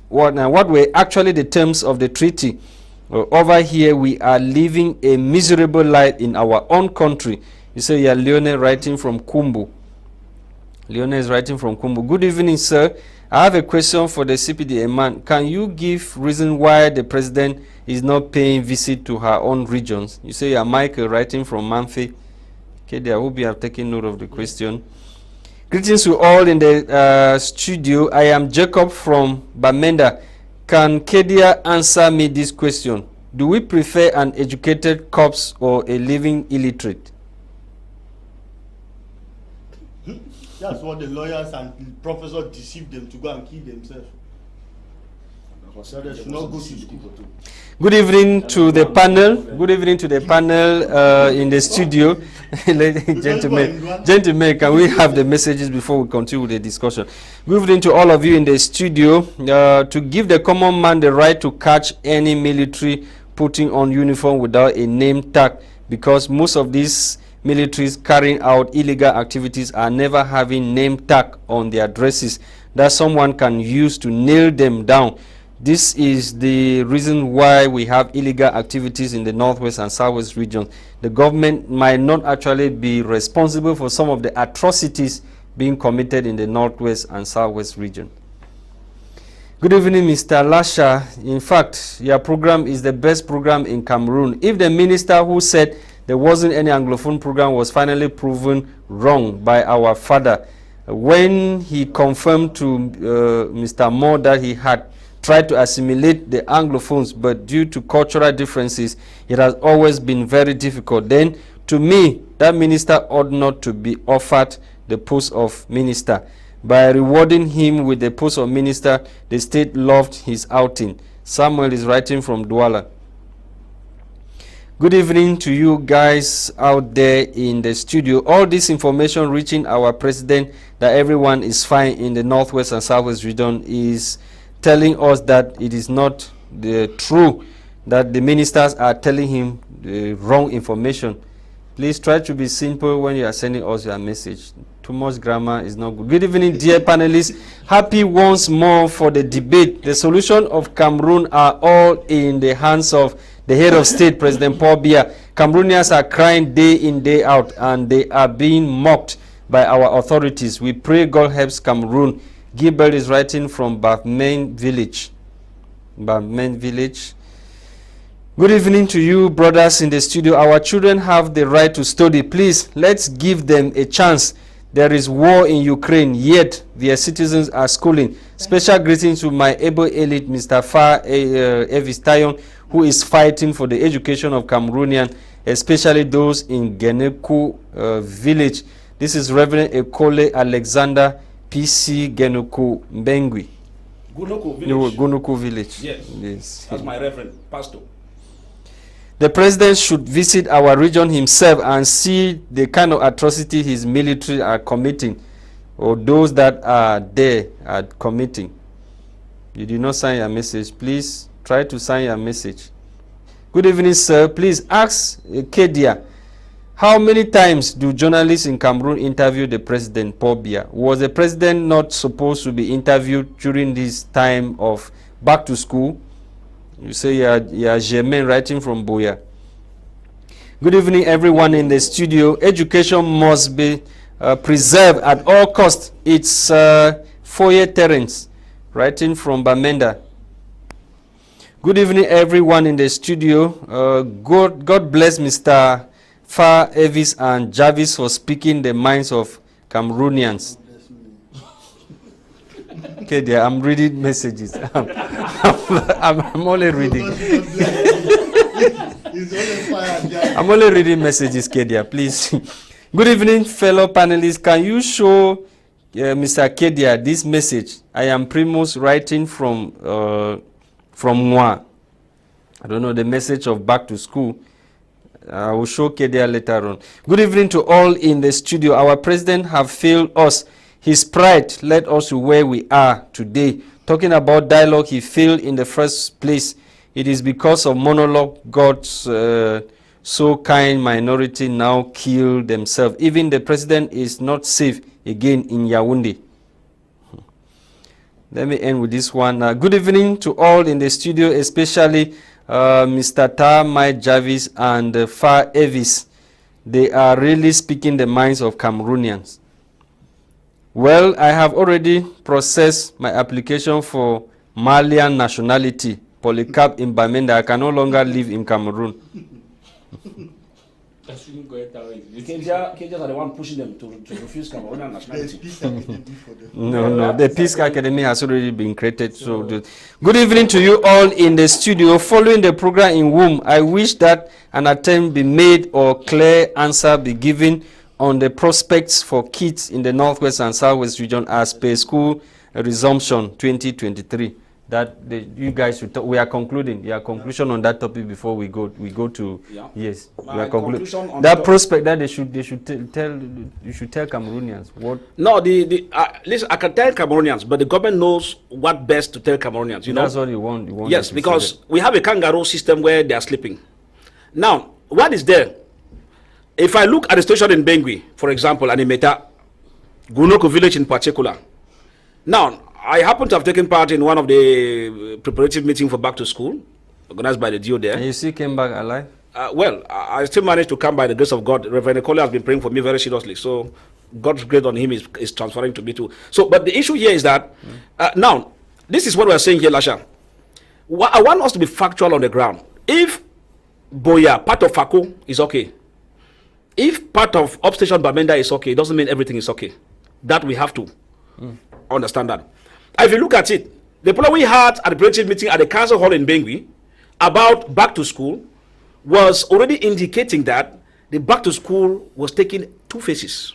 Speaker 1: what were actually the terms of the treaty. Over here, we are living a miserable life in our own country. You say you are Leone writing from Kumbu. Leone is writing from Kumbu. Good evening, sir. I have a question for the CPDM man. Can you give reason why the president is not paying visit to her own regions? You say you are Michael writing from Malanfe. Okay, I hope you have taken note of the question. Greetings to all in the studio. I am Jacob from Bamenda. Can Kedia answer me this question? Do we prefer an educated corpse or a living illiterate?
Speaker 3: That's what the lawyers and the professors deceived them to go and kill themselves. So they should not go to school.
Speaker 1: Good evening to the panel. Good evening to the panel in the studio. Ladies and gentlemen, can we have the messages before we continue with the discussion? Good evening to all of you in the studio. To give the common man the right to catch any military putting on uniform without a name tag, because most of these militaries carrying out illegal activities are never having name tag on their dresses that someone can use to nail them down. This is the reason why we have illegal activities in the northwest and southwest regions. The government might not actually be responsible for some of the atrocities being committed in the northwest and southwest region. Good evening, Mr. Lasha. In fact, your program is the best program in Cameroon. If the minister who said there wasn't any Anglophone program was finally proven wrong by our father, when he confirmed to Mr. Moore that he had tried to assimilate the Anglophones, but due to cultural differences, it has always been very difficult. Then, to me, that minister ought not to be offered the post of minister. By rewarding him with the post of minister, the state loved his outing. Samuel is writing from Douala. Good evening to you guys out there in the studio. All this information reaching our president that everyone is fine in the northwest and southwest region is telling us that it is not the true, that the ministers are telling him the wrong information. Please try to be simple when you are sending us your message. Too much grammar is not good. Good evening, dear panelists. Happy once more for the debate. The solution of Cameroon are all in the hands of the head of state, President Paul Biya. Cameroonians are crying day in, day out, and they are being mocked by our authorities. We pray God helps Cameroon. Gilbert is writing from Bafmain village. Bafmain village. Good evening to you, brothers in the studio. Our children have the right to study. Please, let's give them a chance. There is war in Ukraine, yet their citizens are schooling. Special greetings to my able elite, Mr. Fah Elvis Tayong, who is fighting for the education of Cameroonians, especially those in Geneku village. This is Reverend Ekole Alexander PC Genuku Mbengwi.
Speaker 4: Gunuku village.
Speaker 1: No, Gunuku village.
Speaker 4: Yes. That's my reverend, pastor.
Speaker 1: The president should visit our region himself and see the kind of atrocity his military are committing, or those that are there are committing. You did not sign your message. Please try to sign your message. Good evening, sir. Please ask Kedia, how many times do journalists in Cameroon interview the president, Paul Biya? Was the president not supposed to be interviewed during this time of back to school? You say you are Germain writing from Boya. Good evening, everyone in the studio. Education must be preserved at all costs. It's Foyer Terence writing from Bamenda. Good evening, everyone in the studio. God bless Mr. Fah Elvis and Jarvis for speaking the minds of Cameroonians. Okay, dear, I'm reading messages. I'm only reading. I'm only reading messages, Kedia, please. Good evening, fellow panelists. Can you show Mr. Kedia this message? I am Primus writing from Moi. I don't know the message of back to school. I will show Kedia later on. Good evening to all in the studio. Our president have failed us. His pride led us to where we are today. Talking about dialogue, he failed in the first place. It is because of monologue God's so kind minority now kill themselves. Even the president is not safe again in Yaoundé. Let me end with this one. Good evening to all in the studio, especially Mr. Tamai Jarvis and Fah Elvis. They are really speaking the minds of Cameroonians. Well, I have already processed my application for Malian nationality, Polycarp in Bamenda. I can no longer live in Cameroon.
Speaker 4: Kejas are the one pushing them to refuse Cameroonian nationality.
Speaker 1: No, the Peace Academy has already been created. So, good evening to you all in the studio. Following the program in womb, I wish that an attempt be made or clear answer be given on the prospects for kids in the Northwest and Southwest region as per school resumption 2023. That you guys should we are concluding. Your conclusion on that topic before we go to yes. We are concluding that prospect that they should tell you should tell Cameroonians what.
Speaker 4: No, listen, I can tell Cameroonians, but the government knows what best to tell Cameroonians. You know,
Speaker 1: that's what you want.
Speaker 4: Yes, because we have a kangaroo system where they are sleeping. Now, what is there? If I look at the situation in Bengui, for example, and in Meta, Gunoko village in particular. Now, I happen to have taken part in one of the preparative meetings for back to school, organized by the DO there.
Speaker 1: And you still came back alive?
Speaker 4: Well, I still managed to come by the grace of God. Reverend Ekole has been praying for me very seriously. So God's grace on him is transferring to me too. So, but the issue here is that, now, this is what we're saying here, Lasha. I want us to be factual on the ground. If Boya, part of Fako, is okay, if part of upstation Bamenda is okay, it doesn't mean everything is okay. That we have to understand that. If you look at it, the problem we had at the preparative meeting at the council hall in Bengui about back to school was already indicating that the back to school was taking two phases.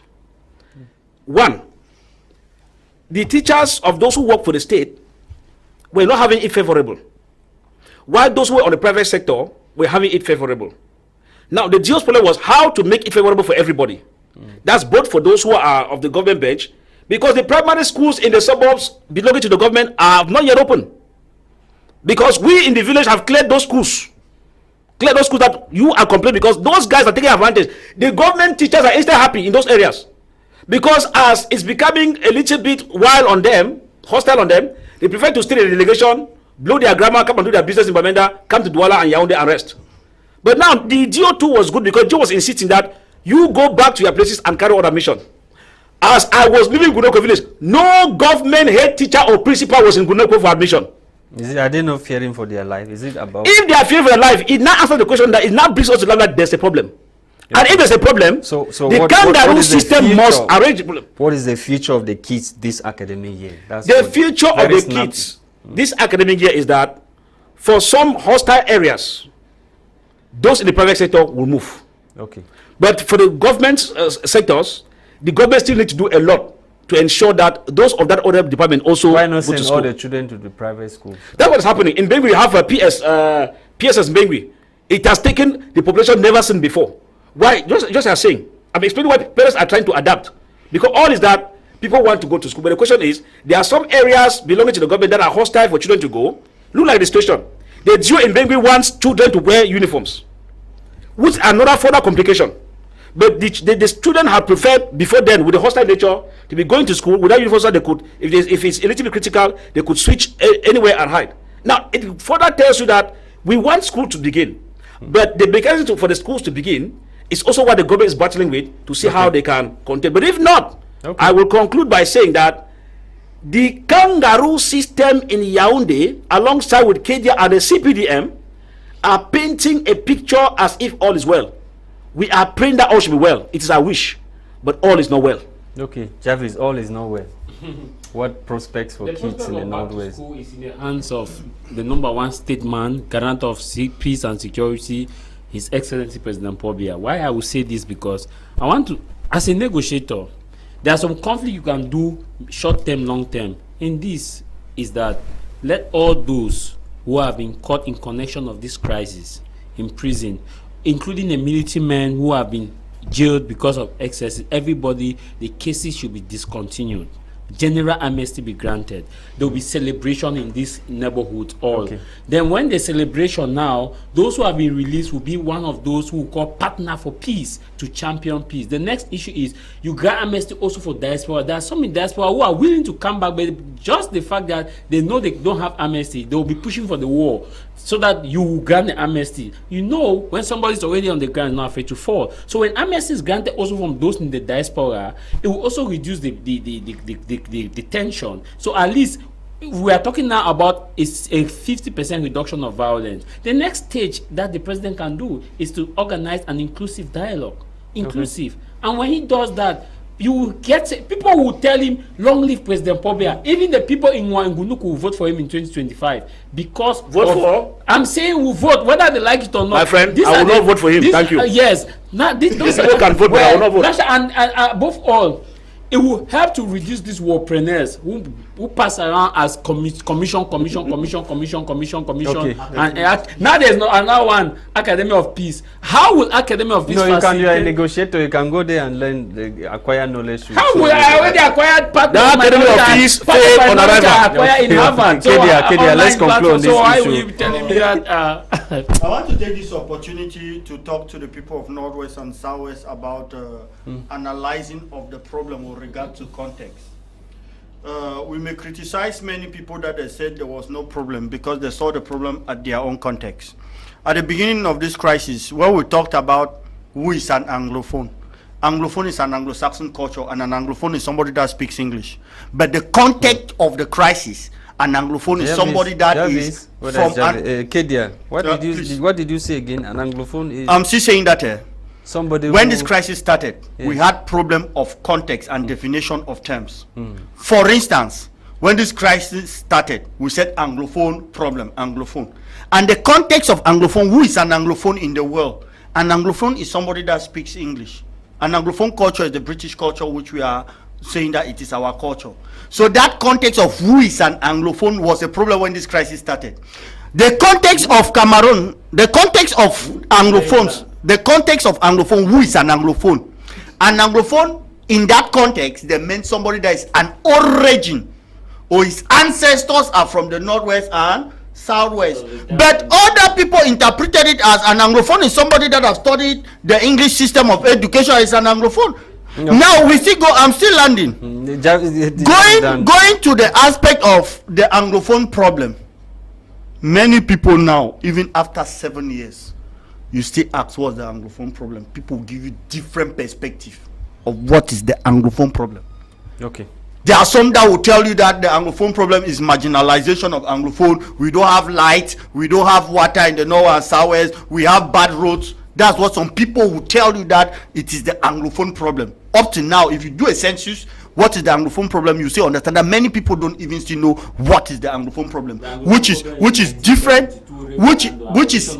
Speaker 4: One, the teachers of those who work for the state were not having it favorable, while those who were on the private sector were having it favorable. Now, the GO's problem was how to make it favorable for everybody. That's both for those who are of the government bench, because the primary schools in the suburbs belonging to the government are not yet open. Because we in the village have cleared those schools. Cleared those schools that you are complaining, because those guys are taking advantage. The government teachers are instead happy in those areas. Because as it's becoming a little bit wild on them, hostile on them, they prefer to stay in the delegation, blow their grammar, come and do their business in Bamenda, come to Douala and Yaoundé and rest. But now the DO2 was good because Joe was insisting that you go back to your places and carry on a mission. As I was leaving Gunoko village, no government head teacher or principal was in Gunoko for admission.
Speaker 1: Are they not fearing for their life? Is it about?
Speaker 4: If they are fearing for their life, it now answers the question that it now brings us to learn that there's a problem. And if there's a problem,
Speaker 1: so
Speaker 4: the
Speaker 1: what
Speaker 4: kangaroo
Speaker 1: is the
Speaker 4: system must
Speaker 1: future?
Speaker 4: arrange the problem.
Speaker 1: What is the future of the kids this academic year? That's
Speaker 4: The
Speaker 1: what-
Speaker 4: future of
Speaker 1: very
Speaker 4: the
Speaker 1: snappy.
Speaker 4: kids this academic year is that for some hostile areas, those in the private sector will move.
Speaker 1: Okay.
Speaker 4: But for the government sectors, the government still need to do a lot to ensure that those of that other department also
Speaker 1: Why not
Speaker 4: go to
Speaker 1: send
Speaker 4: school.
Speaker 1: all the children to the private schools?
Speaker 4: That's what's happening. In Bengui, we have a PSS in Bengui. It has taken the population never seen before. Why? Just as saying, I'm explaining why parents are trying to adapt. Because all is that people want to go to school. But the question is, there are some areas belonging to the government that are hostile for children to go. Look like the situation. The Jew in Bengui wants children to wear uniforms, which is another further complication. But the students have preferred before then, with the hostile nature, to be going to school without uniforms. So they could, if it's a little bit critical, they could switch anywhere and hide. Now, it further tells you that we want school to begin, but the mechanism for the schools to begin is also what the government is battling with to see how they can contain. But if not, I will conclude by saying that the kangaroo system in Yaoundé, alongside with KDA and the CPDM, are painting a picture as if all is well. We are praying that all should be well. It is our wish, but all is not well.
Speaker 1: Okay, Jarvis, all is not well. What prospects for kids in the Northwest?
Speaker 2: School is in the hands of the #1 statesman, guarantor of peace and security, His Excellency President Paul Biya. Why I will say this, because I want to, as a negotiator, there are some conflict you can do short term, long term. In this is that let all those who have been caught in connection of this crisis in prison, including the military men who have been jailed because of excesses, everybody, the cases should be discontinued. General amnesty be granted. There will be celebration in this neighborhood all. Okay. Then when the celebration now, those who have been released will be one of those who call partner for peace to champion peace. The next issue is you grant amnesty also for diaspora. There are some in diaspora who are willing to come back, but just the fact that they know they don't have amnesty, they will be pushing for the war so that you will grant the amnesty. You know, when somebody is already on the ground, not afraid to fall. So when amnesty is granted also from those in the diaspora, it will also reduce the tension. So at least we are talking now about a 50% reduction of violence. The next stage that the president can do is to organize an inclusive dialogue. Inclusive. Okay. And when he does that, you will get, people will tell him, long live President Paul Biya. Even the people in Wangunuku will vote for him in 2025 because
Speaker 4: vote for.
Speaker 2: I'm saying will vote whether they like it or not.
Speaker 4: My friend, I will not vote for him. Thank you.
Speaker 2: Yes. Now those
Speaker 4: people can vote, but I will not vote.
Speaker 2: Lasha, and above all, it will help to reduce these warpreneurs who pass around as commission. Okay. And now there's another one, Academy of Peace. How will Academy of Peace?
Speaker 1: No, you can be a negotiator. You can go there and learn, acquire knowledge.
Speaker 2: How will I already acquired part
Speaker 4: the Academy of Peace failed on arrival.
Speaker 2: Acquire in Harvard.
Speaker 1: Kedia, let's conclude on this
Speaker 2: so why
Speaker 1: issue.
Speaker 2: will you be telling me that?
Speaker 3: I want to take this opportunity to talk to the people of Northwest and Southwest about analyzing of the problem with regard to context. We may criticize many people that they said there was no problem because they saw the problem at their own context. At the beginning of this crisis, when we talked about who is an Anglophone, Anglophone is an Anglo-Saxon culture, and an Anglophone is somebody that speaks English. But the context of the crisis, an Anglophone is somebody that is from...
Speaker 1: Kedia, what did you say again? An Anglophone is...
Speaker 3: I'm still saying that
Speaker 1: somebody
Speaker 3: when this crisis started, we had problem of context and definition of terms. For instance, when this crisis started, we said Anglophone problem, Anglophone. And the context of Anglophone, who is an Anglophone in the world? An Anglophone is somebody that speaks English. An Anglophone culture is the British culture, which we are saying that it is our culture. So that context of who is an Anglophone was a problem when this crisis started. The context of Cameroon, the context of Anglophones, the context of Anglophone, who is an Anglophone? An Anglophone, in that context, they meant somebody that is an origin, or his ancestors are from the Northwest and Southwest. But other people interpreted it as an Anglophone is somebody that has studied the English system of education as an Anglophone. No. Now we still go, I'm still landing. Going to the aspect of the Anglophone problem. Many people now, even after 7 years, you still ask what's the Anglophone problem. People give you different perspective of what is the Anglophone problem.
Speaker 1: Okay.
Speaker 3: There are some that will tell you that the Anglophone problem is marginalization of Anglophone. We don't have light, we don't have water in the North and Southwest, we have bad roads. That's what some people will tell you, that it is the Anglophone problem. Up to now, if you do a census, what is the Anglophone problem, you say understand that many people don't even still know what is the Anglophone problem, which is different, which is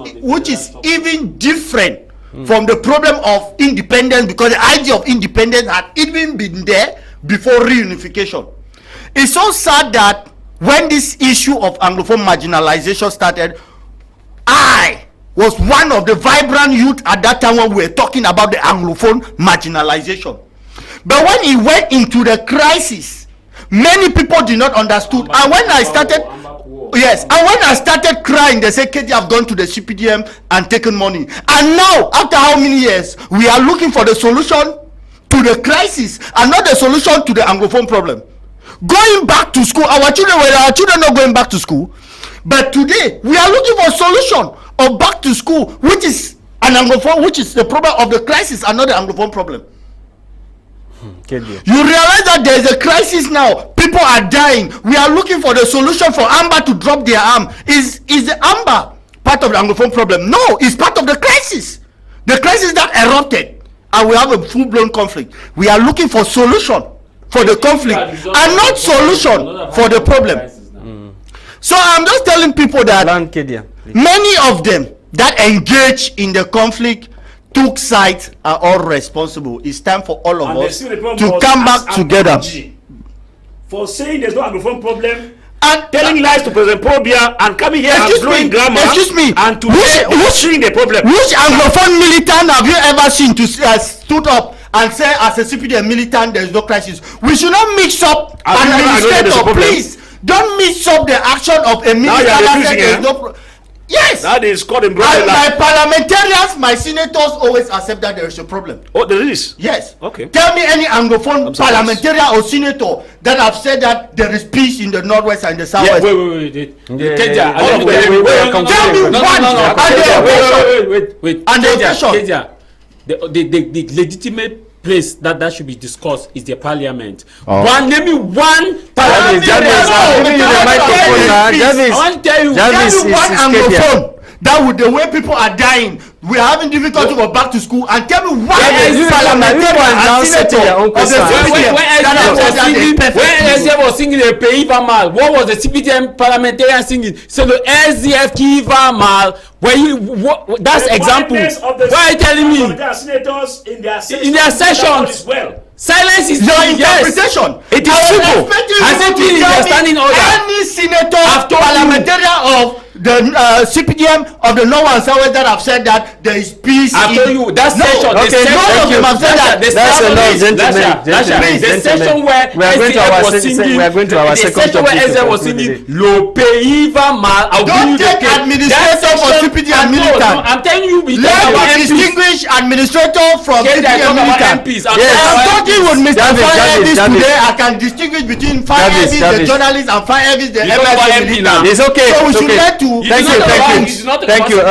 Speaker 3: even different from the problem of independence, because the idea of independence had even been there before reunification. It's so sad that when this issue of Anglophone marginalization started, I was one of the vibrant youth at that time when we were talking about the Anglophone marginalization. But when it went into the crisis, many people did not understood. And when I started, yes, and when I started crying, they said, KD have gone to the CPDM and taken money. And now, after how many years, we are looking for the solution to the crisis and not the solution to the Anglophone problem. Going back to school, our children not going back to school. But today, we are looking for a solution of back to school, which is an Anglophone, which is the problem of the crisis and not the Anglophone problem. You realize that there is a crisis now. People are dying. We are looking for the solution for Amber to drop their arm. Is the Amber part of the Anglophone problem? No, it's part of the crisis. The crisis that erupted, and we have a full-blown conflict. We are looking for solution for the conflict and not solution for the problem. So I'm just telling people that many of them that engage in the conflict took sides are all responsible. It's time for all of us to come back together.
Speaker 6: For saying there's no Anglophone problem and telling lies to President Pobia and coming here and blowing grammar.
Speaker 3: Excuse me.
Speaker 6: And who's the problem?
Speaker 3: Which Anglophone militant have you ever seen to stood up and say, as a CPDM militant, there is no crisis? We should not mix up administrator, please. Don't mix up the action of a militant that said there is no problem. Yes.
Speaker 6: That is called in
Speaker 3: my parliamentarians, my senators always accept that there is a problem.
Speaker 6: Oh, there is?
Speaker 3: Yes.
Speaker 6: Okay.
Speaker 3: Tell me any Anglophone parliamentarian or senator that have said that there is peace in the northwest and the southwest.
Speaker 6: Yeah,
Speaker 2: the legitimate place that should be discussed is the parliament. Name me one parliament.
Speaker 3: I want to tell you, one Anglophone that with the way people are dying, we are having difficulty to go back to school, and tell me why is parliamentarian and senator of the CPDM
Speaker 2: when was singing a Peiva Mal, what was the CPDM parliamentarian singing? So the SDF Kiva Mal, that's example. Why are you telling me?
Speaker 6: Senators in
Speaker 2: their sessions. Silence is
Speaker 3: your interpretation.
Speaker 2: It is simple. Has it been in their standing order?
Speaker 3: Any senator, parliamentarian of the CPDM of the North and South that have said that there is peace.
Speaker 2: I told you that session.
Speaker 3: Okay, none of them have said that.
Speaker 1: That's enough, gentlemen.
Speaker 2: The session where
Speaker 1: we are going to our second topic.
Speaker 2: The session where was singing Lo Peiva Mal.
Speaker 3: Don't take administrator for CPDM militant.
Speaker 2: I'm telling you,
Speaker 3: let me distinguish administrator from CPDM militant. I'm talking with Mr. Fah Elvis today. I can distinguish between Fah Elvis, the journalist, and Fah Elvis, the MSC militant.
Speaker 1: It's okay.
Speaker 3: So we should let to.
Speaker 1: Thank you.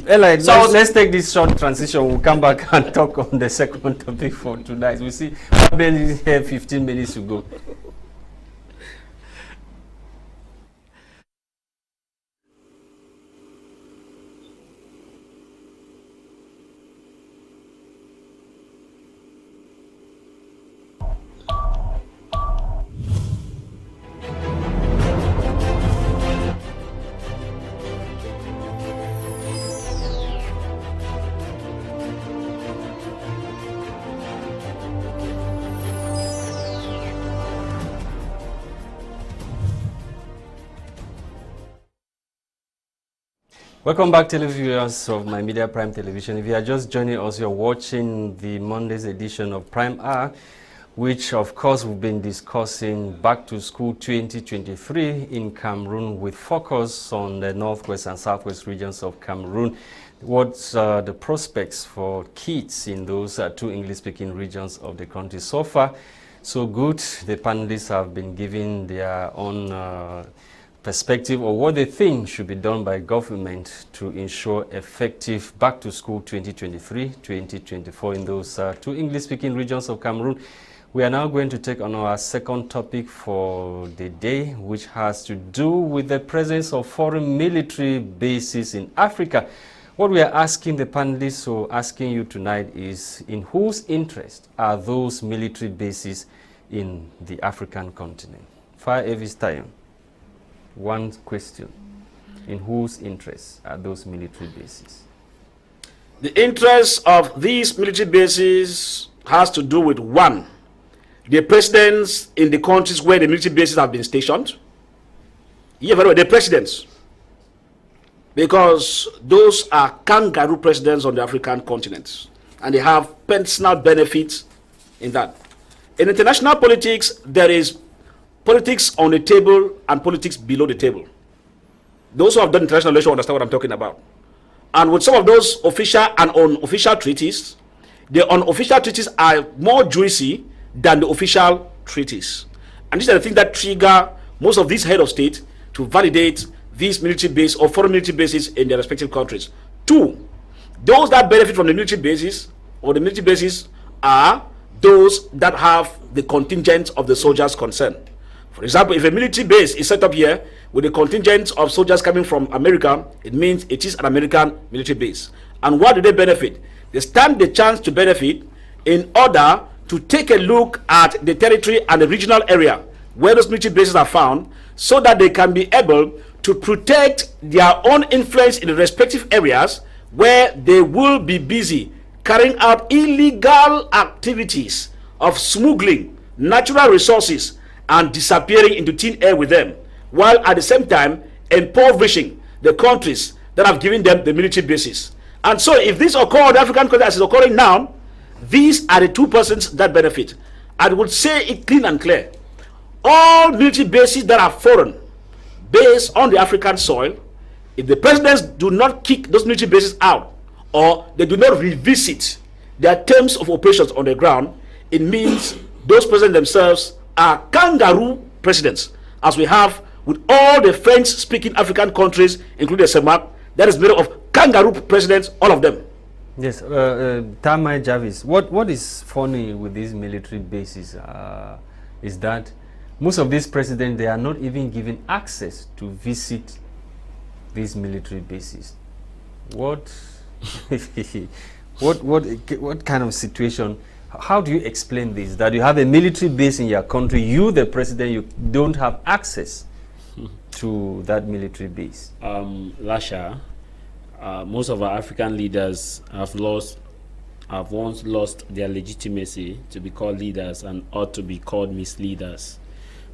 Speaker 1: Eli, let's take this short transition. We'll come back and talk on the second topic for tonight. We see barely have 15 minutes to go. Welcome back, televiewers of My Media Prime Television. If you are just joining us, you're watching the Monday's edition of Prime Hour, which of course we've been discussing Back to School 2023 in Cameroon, with focus on the northwest and southwest regions of Cameroon. What's the prospects for kids in those two English-speaking regions of the country? So far, so good. The panelists have been giving their own perspective or what they think should be done by government to ensure effective Back to School 2023-2024 in those two English-speaking regions of Cameroon. We are now going to take on our second topic for the day, which has to do with the presence of foreign military bases in Africa. What we are asking the panelists, or asking you tonight, is in whose interest are those military bases in the African continent? Fah Elvis Tayong, one question. In whose interest are those military bases?
Speaker 4: The interest of these military bases has to do with, one, the presidents in the countries where the military bases have been stationed. Yeah, very well, the presidents. Because those are kangaroo presidents on the African continent, and they have personal benefits in that. In international politics, there is politics on the table and politics below the table. Those who have done international relations understand what I'm talking about. And with some of those official and unofficial treaties, the unofficial treaties are more juicy than the official treaties. And these are the things that trigger most of these head of state to validate these military bases or foreign military bases in their respective countries. Two, those that benefit from the military bases or the military bases are those that have the contingent of the soldiers concerned. For example, if a military base is set up here with a contingent of soldiers coming from America, it means it is an American military base. And what do they benefit? They stand the chance to benefit in order to take a look at the territory and the regional area where those military bases are found, so that they can be able to protect their own influence in the respective areas where they will be busy carrying out illegal activities of smuggling natural resources and disappearing into thin air with them, while at the same time impoverishing the countries that have given them the military bases. And so if this occurs in the African country as is occurring now, these are the two persons that benefit. I would say it clean and clear. All military bases that are foreign, based on the African soil, if the presidents do not kick those military bases out, or they do not revisit their terms of operations on the ground, it means those presidents themselves are kangaroo presidents, as we have with all the French-speaking African countries, including CEMAC, that is made up of kangaroo presidents, all of them.
Speaker 1: Yes, Tamai Jarvis, what is funny with these military bases is that most of these presidents, they are not even given access to visit these military bases. What kind of situation? How do you explain this? That you have a military base in your country, you, the president, you don't have access to that military base.
Speaker 2: Lasha, most of our African leaders have once lost their legitimacy to be called leaders and ought to be called misleaders.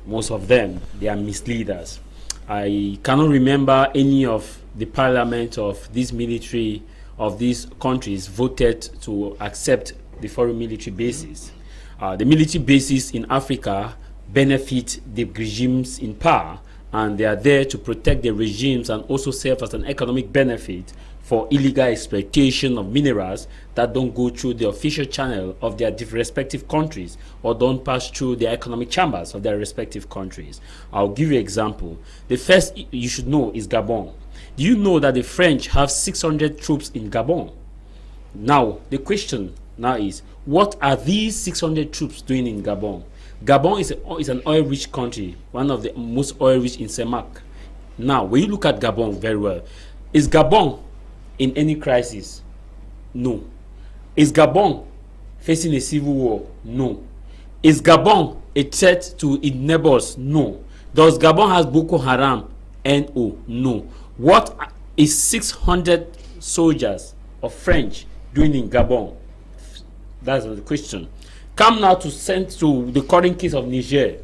Speaker 2: Most of them, they are misleaders. I cannot remember any of the parliament of this military of these countries voted to accept the foreign military bases. The military bases in Africa benefit the regimes in power, and they are there to protect the regimes and also serve as an economic benefit for illegal exploitation of minerals that don't go through the official channel of their respective countries or don't pass through the economic chambers of their respective countries. I'll give you an example. The first you should know is Gabon. Do you know that the French have 600 troops in Gabon? Now, the question now is, what are these 600 troops doing in Gabon? Gabon is an oil-rich country, one of the most oil-rich in CEMAC. Now, when you look at Gabon very well, is Gabon in any crisis? No. Is Gabon facing a civil war? No. Is Gabon a threat to its neighbors? No. Does Gabon have Boko Haram? No. No. What is 600 soldiers of French doing in Gabon? That's the question. Come now to send to the current case of Niger.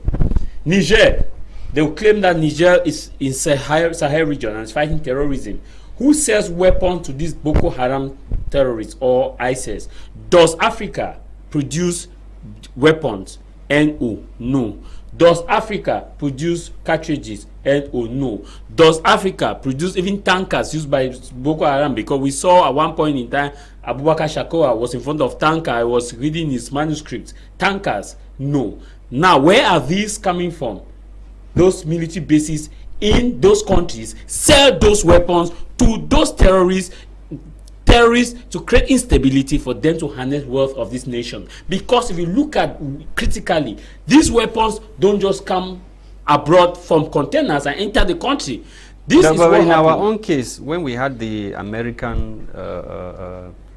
Speaker 2: Niger, they will claim that Niger is in Sahel region and is fighting terrorism. Who sells weapons to these Boko Haram terrorists or ISIS? Does Africa produce weapons? No. Does Africa produce cartridges? No. Does Africa produce even tankers used by Boko Haram? Because we saw at one point in time, Abubakar Shakoa was in front of tanker. I was reading his manuscript. Tankers? No. Now, where are these coming from? Those military bases in those countries sell those weapons to those terrorists to create instability for them to harness wealth of this nation. Because if you look at critically, these weapons don't just come abroad from containers and enter the country.
Speaker 6: This
Speaker 1: no,
Speaker 6: is
Speaker 1: but
Speaker 6: what
Speaker 1: in our
Speaker 6: happened.
Speaker 1: own case, when we had the American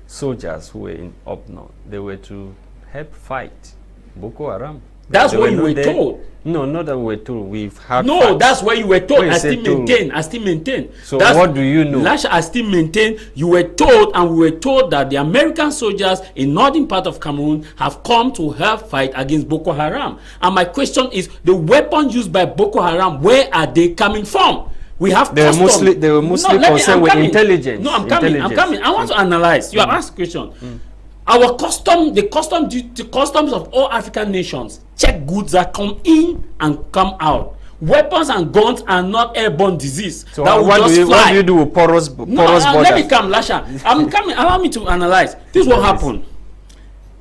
Speaker 1: soldiers who were up north, they were to help fight Boko Haram.
Speaker 6: That's
Speaker 1: They
Speaker 6: what you
Speaker 1: not
Speaker 6: were
Speaker 1: there.
Speaker 6: told.
Speaker 1: No, not that we were told. We've had
Speaker 6: No,
Speaker 1: facts.
Speaker 6: that's what you were told.
Speaker 1: When you
Speaker 6: I
Speaker 1: say
Speaker 6: still
Speaker 1: told.
Speaker 6: maintain. I still maintain.
Speaker 1: So
Speaker 6: That's
Speaker 1: what do you know?
Speaker 6: Lasha, I still maintain. You were told, and we were told that the American soldiers in northern part of Cameroon have come to help fight against Boko Haram. And my question is, the weapons used by Boko Haram, where are they coming from? We have
Speaker 1: They were mostly concerned with intelligence.
Speaker 6: No, I'm coming. I want to analyze. You have asked a question. Our the customs of all African nations check goods that come in and come out. Weapons and guns are not airborne disease.
Speaker 1: So
Speaker 6: that
Speaker 1: what do you do with porous borders?
Speaker 6: Let me come, Lasha. I'm coming. Allow me to analyze. This will happen.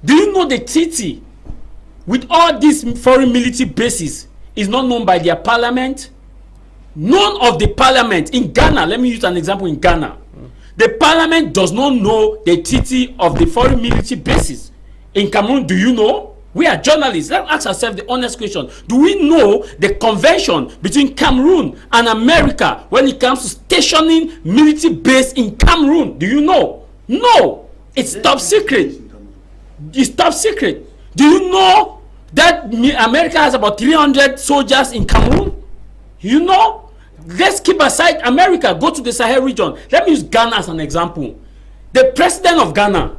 Speaker 6: Do you know the treaty with all these foreign military bases is not known by their parliament? None of the parliament in Ghana, let me use an example in Ghana. The parliament does not know the treaty of the foreign military bases. In Cameroon, do you know? We are journalists. Let's ask ourselves the honest question. Do we know the convention between Cameroon and America when it comes to stationing military base in Cameroon? Do you know? No. It's top secret. It's top secret. Do you know that America has about 300 soldiers in Cameroon? You know? Let's keep aside America. Go to the Sahel region. Let me use Ghana as an example. The president of Ghana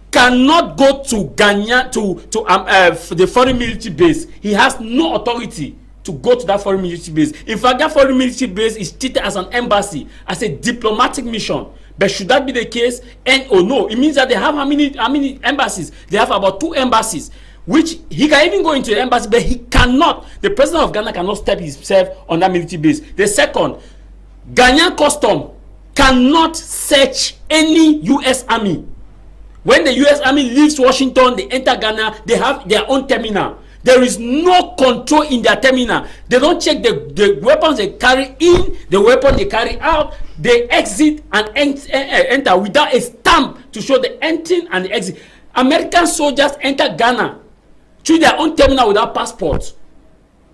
Speaker 6: cannot go to Ghana to the foreign military base. He has no authority to go to that foreign military base. In fact, that foreign military base is treated as an embassy, as a diplomatic mission. But should that be the case? And or no? It means that they have how many embassies? They have about 2 embassies. Which he can even go into the embassy, but he cannot. The president of Ghana cannot step himself on that military base. The second, Ghanaian custom cannot search any U.S. army. When the U.S. army leaves Washington, they enter Ghana. They have their own terminal. There is no control in their terminal. They don't check the weapons they carry in, the weapon they carry out. They exit and enter without a stamp to show the entering and the exit. American soldiers enter Ghana through their own terminal without passports.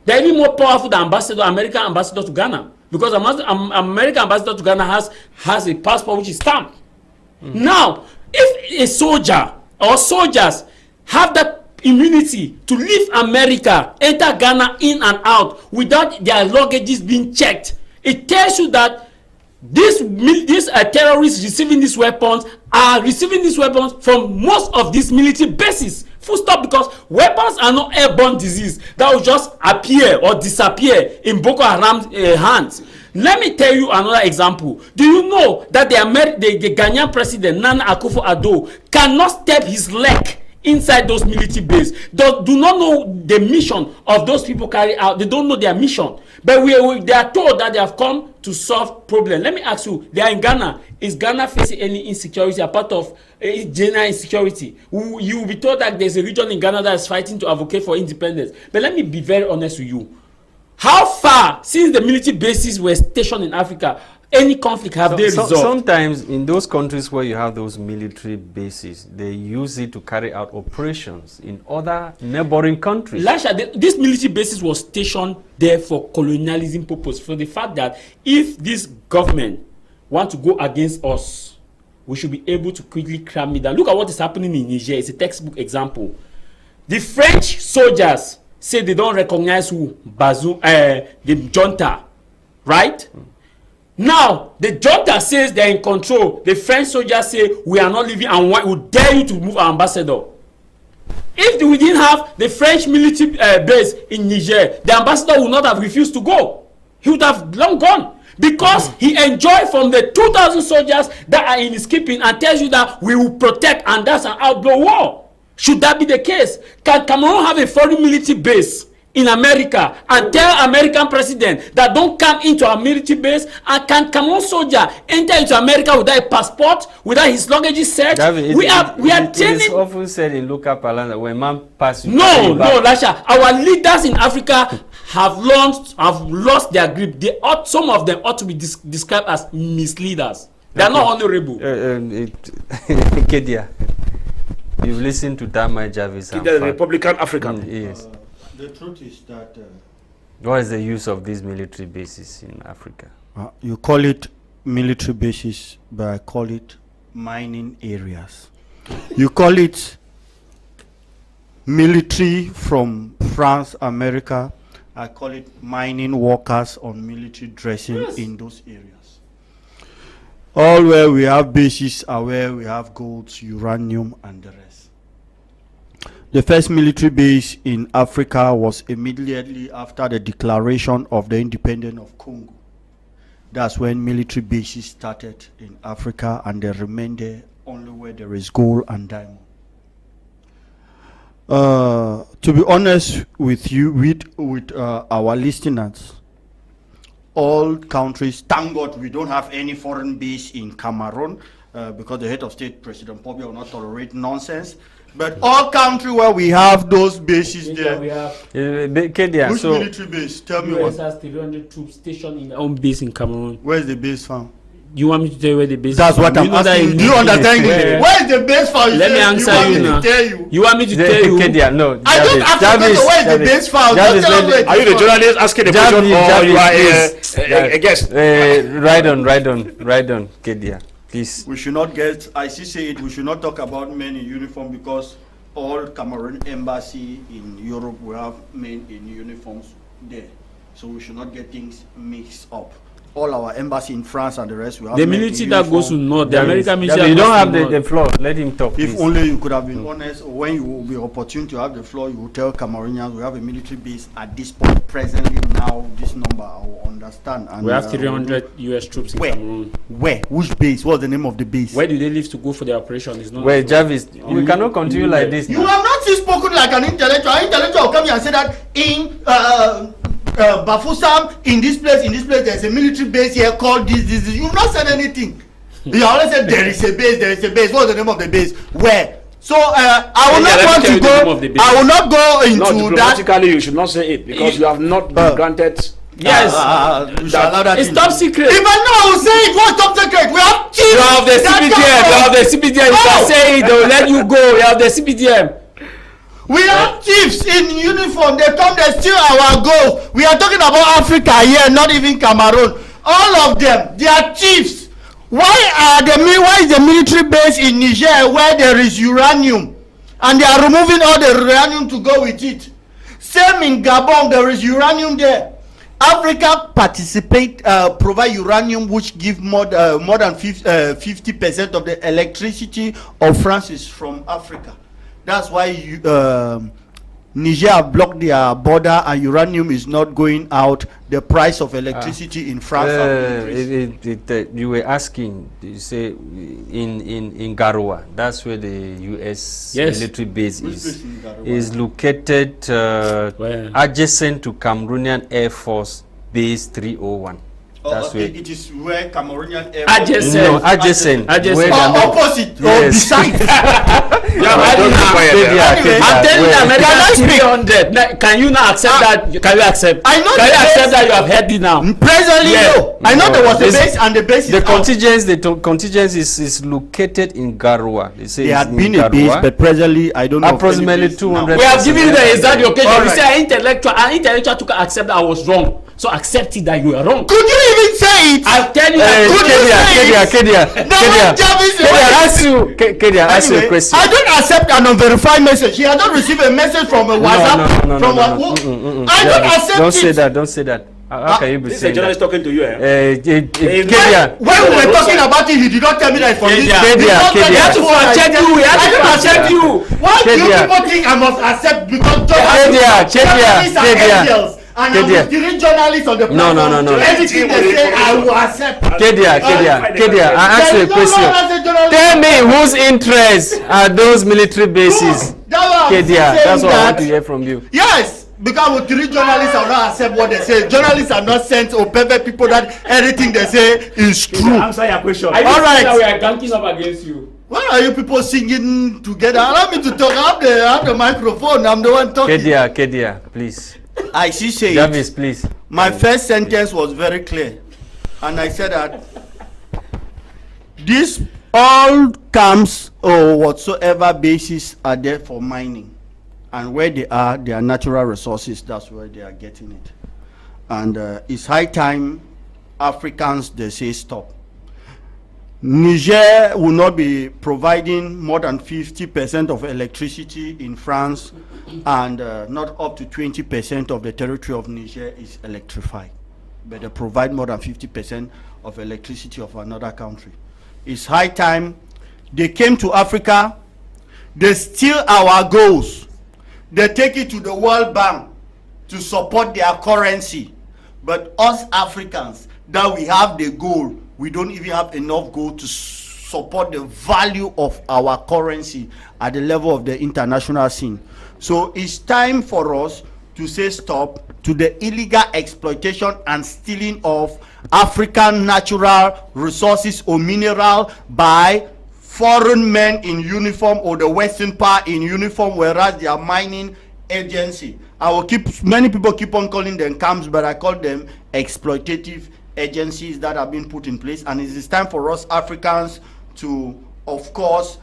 Speaker 6: They're even more powerful than American ambassador to Ghana, because American ambassador to Ghana has a passport which is stamped. Now, if a soldier or soldiers have that immunity to leave America, enter Ghana in and out without their luggages being checked, it tells you that these terrorists receiving these weapons are receiving these weapons from most of these military bases. Full stop, because weapons are not airborne disease that will just appear or disappear in Boko Haram's hands. Let me tell you another example. Do you know that the Ghanaian president, Nana Akufo-Addo, cannot step his leg inside those military bases? Do not know the mission of those people carry out. They don't know their mission. But they are told that they have come to solve problems. Let me ask you, they are in Ghana. Is Ghana facing any insecurity, a part of general insecurity? You will be told that there's a region in Ghana that is fighting to advocate for independence. But let me be very honest with you. How far, since the military bases were stationed in Africa, any conflict have they resolved?
Speaker 1: Sometimes in those countries where you have those military bases, they use it to carry out operations in other neighboring countries.
Speaker 6: Lasha, these military bases was stationed there for colonialism purpose, for the fact that if this government want to go against us, we should be able to quickly cram it down. Look at what is happening in Niger. It's a textbook example. The French soldiers say they don't recognize who? Bazoum, the junta, right? Now, the junta says they're in control. The French soldiers say, we are not leaving, and we dare you to move our ambassador. If we didn't have the French military base in Niger, the ambassador would not have refused to go. He would have long gone. Because he enjoyed from the 2,000 soldiers that are in his keeping and tells you that we will protect, and that's an outlaw war. Should that be the case? Can Cameroon have a foreign military base in America and tell American president that don't come into our military base? And can Cameroon soldier enter into America without a passport, without his luggage set? We are training.
Speaker 1: It is often said in local parlance that when man passes.
Speaker 6: No, Lasha. Our leaders in Africa have lost their grip. Some of them ought to be described as misleaders. They are not honorable.
Speaker 1: Kedia, you've listened to Dama Jarvis.
Speaker 6: The Republican African.
Speaker 1: Yes.
Speaker 3: The truth is that
Speaker 1: what is the use of these military bases in Africa?
Speaker 3: You call it military bases, but I call it mining areas. You call it military from France, America. I call it mining workers on military dressing in those areas. All where we have bases are where we have gold, uranium, and the rest. The first military base in Africa was immediately after the declaration of the independence of Congo. That's when military bases started in Africa, and they remain there only where there is gold and diamond. To be honest with you, with our listeners, all countries, thank God we don't have any foreign base in Cameroon, because the head of state, President Pobia, will not tolerate nonsense. But all countries where we have those bases there,
Speaker 6: we have
Speaker 3: which
Speaker 1: so
Speaker 3: military base? Tell me
Speaker 6: US
Speaker 3: what.
Speaker 6: has 300 troops stationed in their own base in Cameroon.
Speaker 3: Where's the base found?
Speaker 6: You want me to tell you where the base
Speaker 3: That's
Speaker 6: is?
Speaker 3: what I'm asking. Do you understand? Where is the base found?
Speaker 6: Let me answer you now. You want me to tell you?
Speaker 1: Kedia, no.
Speaker 3: I don't have to know where is the base found.
Speaker 1: Jarvis,
Speaker 4: Are you the journalist asking the question, or you are a guest?
Speaker 1: Ride on, Kedia, please.
Speaker 3: We should not get, I see say it, we should not talk about men in uniform, because all Cameroon embassy in Europe will have men in uniforms there. So we should not get things mixed up. All our embassy in France and the rest will have
Speaker 6: the
Speaker 3: men
Speaker 6: military
Speaker 3: in
Speaker 6: that
Speaker 3: uniform.
Speaker 6: goes to North, the American military.
Speaker 1: You don't have the floor. Let him talk.
Speaker 3: If
Speaker 1: please.
Speaker 3: only you could have been honest, when you will be opportune to have the floor, you will tell Cameroonians we have a military base at this point, presently now, this number, I will understand. And
Speaker 6: We have 300 US troops in Cameroon.
Speaker 3: Where? Which base? What's the name of the base?
Speaker 6: Where do they leave to go for their operation? It's not.
Speaker 1: Wait, Jarvis, we cannot continue like this.
Speaker 3: You have not spoken like an intellectual. An intellectual will come here and say that in Bafusam, in this place, there's a military base here called this. You've not said anything. You always said there is a base. What's the name of the base? Where? So I will not want to go. I will not go into that.
Speaker 4: Diplomatically, you should not say it, because you have not been granted.
Speaker 6: Yes,
Speaker 3: we shall allow that
Speaker 6: it's
Speaker 3: in.
Speaker 6: top secret.
Speaker 3: If I know, I will say it. What's top secret? We have chiefs.
Speaker 6: You have the CPDM. You have the CPDM. You can say it. They will let you go. You have the CPDM.
Speaker 3: We have chiefs in uniform. They come, they steal our goals. We are talking about Africa here, not even Cameroon. All of them, they are chiefs. Why is the military base in Niger where there is uranium, and they are removing all the uranium to go with it? Same in Gabon, there is uranium there. Africa provide uranium which give more than 50% of the electricity of France is from Africa. That's why Niger blocked their border and uranium is not going out. The price of electricity in France
Speaker 1: you were asking, you say in Garoua, that's where the US military base is located adjacent to Cameroonian Air Force Base 301. That's where
Speaker 3: it is where Cameroonian Air Force
Speaker 6: Adjacent.
Speaker 1: No, adjacent.
Speaker 3: opposite or beside.
Speaker 6: I'm telling the Americans 300. Can you not accept that? Can you accept?
Speaker 3: I know.
Speaker 6: Can you accept that you have heard me now?
Speaker 3: Presently, no. I know there was a base, and the base is
Speaker 1: the contingent is located in Garoua. They say
Speaker 3: there had been a base, but presently I don't know.
Speaker 1: Approximately 200.
Speaker 6: We have given you the exact location. You say an intellectual took accept that I was wrong. So accept it that you are wrong.
Speaker 3: Could you even say it?
Speaker 6: I'll tell you that.
Speaker 1: Kedia, ask you a question.
Speaker 3: I don't accept an unverified message. He has not received a message from a WhatsApp. I don't accept it.
Speaker 1: Don't say that. How can you be saying that?
Speaker 4: This is a journalist talking to you.
Speaker 1: Kedia.
Speaker 3: When we were talking about it, he did not tell me that from this.
Speaker 1: Kedia.
Speaker 6: We have to accept you. We have to accept you.
Speaker 3: Why do you people think I must accept? Because journalists are angels. And I'm with journalists on the platform.
Speaker 1: No.
Speaker 3: Everything they say, I will accept.
Speaker 1: Kedia, I ask you a question. Tell me whose interests are those military bases? Kedia, that's what I want to hear from you.
Speaker 3: Yes, because with three journalists, I will not accept what they say. Journalists are not sent or perfect people that everything they say is true.
Speaker 4: Answer your question.
Speaker 6: All right. We are ganking up against you.
Speaker 3: Why are you people singing together? Allow me to talk. I have the microphone. I'm the one talking.
Speaker 1: Kedia, please.
Speaker 3: I see say
Speaker 1: Jarvis, please.
Speaker 3: My first sentence was very clear, and I said that this all camps or whatsoever bases are there for mining, and where they are natural resources. That's where they are getting it, and it's high time Africans, they say stop. Niger will not be providing more than 50% of electricity in France, and not up to 20% of the territory of Niger is electrified. But they provide more than 50% of electricity of another country. It's high time they came to Africa, they steal our goals, they take it to the World Bank to support their currency. But us Africans, that we have the goal, we don't even have enough gold to support the value of our currency at the level of the international scene. So it's time for us to say stop to the illegal exploitation and stealing of African natural resources or mineral by foreign men in uniform or the Western power in uniform, whereas they are mining agency. Many people keep on calling them camps, but I call them exploitative agencies that have been put in place. And it is time for us Africans to, of course,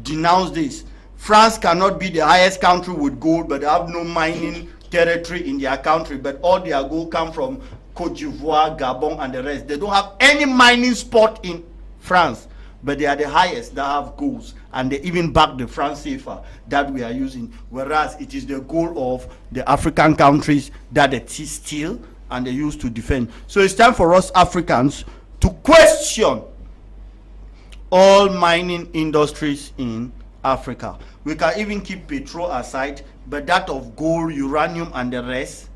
Speaker 3: denounce this. France cannot be the highest country with gold, but they have no mining territory in their country, but all their gold come from Cote d'Ivoire, Gabon, and the rest. They don't have any mining spot in France, but they are the highest that have golds, and they even back the France CFA that we are using, whereas it is the goal of the African countries that they steal and they use to defend. So it's time for us Africans to question all mining industries in Africa. We can even keep petrol aside, but that of gold, uranium, and the rest,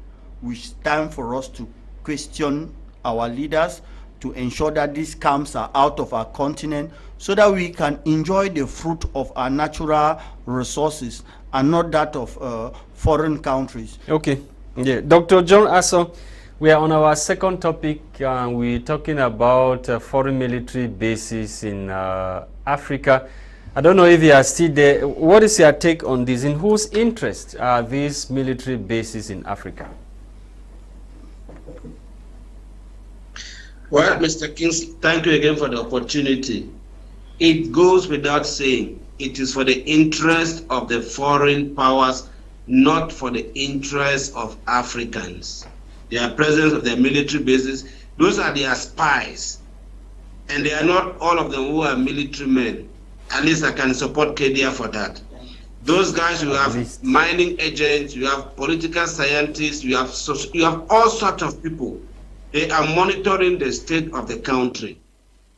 Speaker 3: it's time for us to question our leaders to ensure that these camps are out of our continent so that we can enjoy the fruit of our natural resources and not that of foreign countries.
Speaker 1: Okay. Yeah. Dr. John Asong, we are on our second topic. We're talking about foreign military bases in Africa. I don't know if you are still there. What is your take on this? In whose interest are these military bases in Africa?
Speaker 5: Well, Mr. Kings, thank you again for the opportunity. It goes without saying, it is for the interest of the foreign powers, not for the interest of Africans. Their presence of their military bases, those are their spies. And they are not all of them who are military men. At least I can support KDR for that. Those guys, you have mining agents, you have political scientists, you have all sorts of people. They are monitoring the state of the country.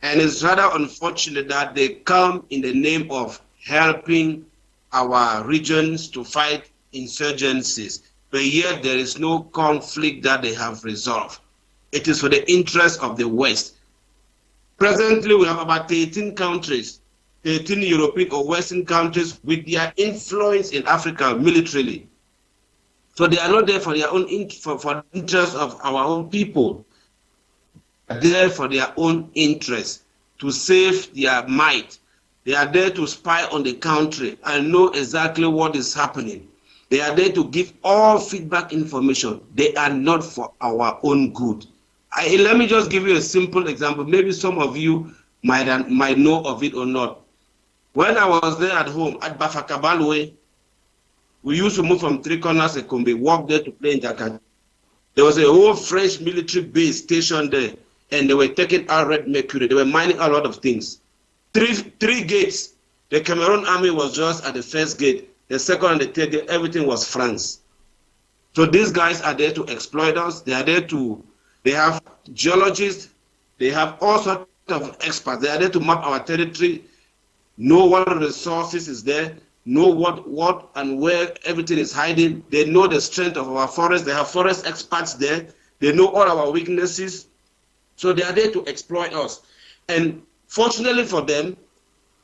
Speaker 5: And it's rather unfortunate that they come in the name of helping our regions to fight insurgencies, but yet there is no conflict that they have resolved. It is for the interest of the West. Presently, we have about 18 countries, 18 European or Western countries with their influence in Africa militarily. So they are not there for their own for the interest of our own people. They are there for their own interest, to save their might. They are there to spy on the country and know exactly what is happening. They are there to give all feedback information. They are not for our own good. Let me just give you a simple example. Maybe some of you might know of it or not. When I was there at home at Bafakabalwe, we used to move from Three Corners and Kombe, walk there to play in Jakarta. There was a whole French military base station there, and they were taking out red mercury. They were mining a lot of things. Three gates. The Cameroon army was just at the first gate. The second and the third gate, everything was France. So these guys are there to exploit us. They are there to, they have geologists. They have all sorts of experts. They are there to map our territory, know what resources is there, know what and where everything is hiding. They know the strength of our forest. They have forest experts there. They know all our weaknesses. So they are there to exploit us. And fortunately for them,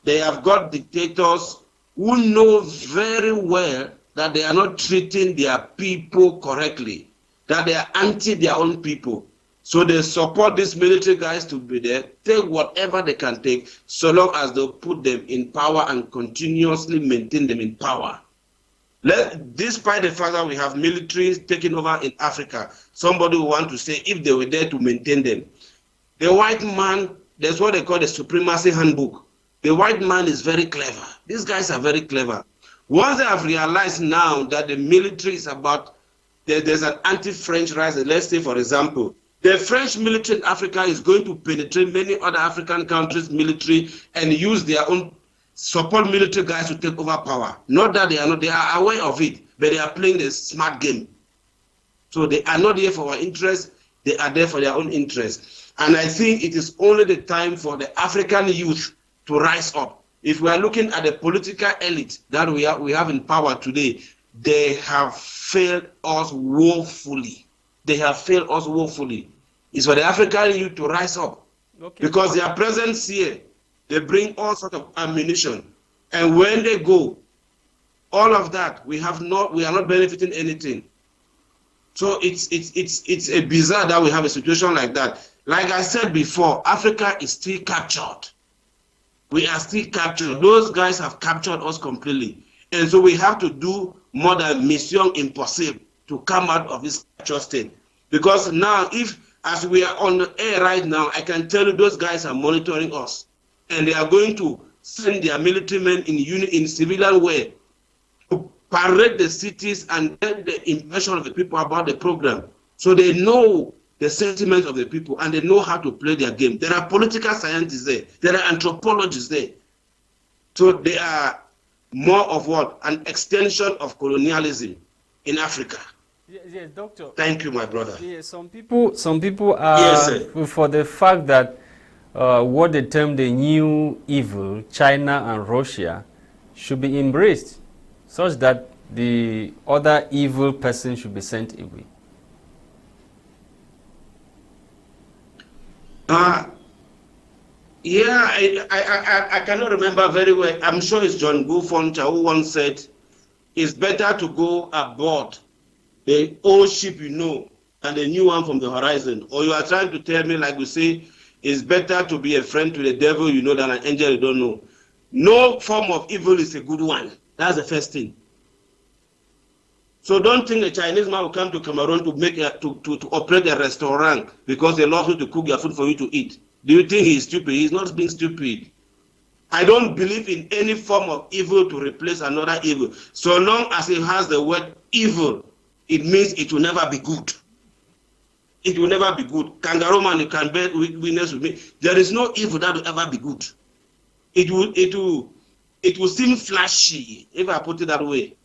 Speaker 5: they have got dictators who know very well that they are not treating their people correctly, that they are anti their own people. So they support these military guys to be there, take whatever they can take, so long as they put them in power and continuously maintain them in power. Despite the fact that we have militaries taking over in Africa, somebody will want to say if they were there to maintain them. The white man, that's what they call the supremacy handbook. The white man is very clever. These guys are very clever. Once they have realized now that the military is about, there's an anti-French rise, let's say, for example, The French military in Africa is going to penetrate many other African countries' military and use their own support military guys to take over power. Not that they are aware of it, but they are playing the smart game. So they are not here for our interest, they are there for their own interest. And I think it is only the time for the African youth to rise up. If we are looking at the political elite that we have in power today, they have failed us woefully. They have failed us woefully. It's for the African youth to rise up. Okay. Because their presence here, they bring all sorts of ammunition. And when they go, all of that, we are not benefiting anything. So it's a bizarre that we have a situation like that. Like I said before, Africa is still captured. We are still captured. Those guys have captured us completely. And so we have to do more than mission impossible to come out of this captured state. Because now, as we are on the air right now, I can tell you those guys are monitoring us. And they are going to send their military men in civilian way to parade the cities and get the impression of the people about the program. So they know the sentiments of the people and they know how to play their game. There are political scientists there. There are anthropologists there. So they are more of what? An extension of colonialism in Africa.
Speaker 1: Yes, doctor.
Speaker 5: Thank you, my brother.
Speaker 1: Yes, some people are for the fact that what they term the new evil, China and Russia, should be embraced, such that the other evil person should be sent away.
Speaker 5: Yeah, I cannot remember very well. I'm sure it's John Guffoncha who once said, it's better to go aboard the old ship you know and the new one from the horizon. Or you are trying to tell me, like we say, it's better to be a friend to the devil you know than an angel you don't know. No form of evil is a good one. That's the first thing. So don't think a Chinese man will come to Cameroon to make to operate a restaurant because they love you to cook your food for you to eat. Do you think he's stupid? He's not being stupid. I don't believe in any form of evil to replace another evil. So long as it has the word evil, it means it will never be good. It will never be good. Kangaroo man, you can bear witness with me. There is no evil that will ever be good. It will seem flashy, if I put it that way.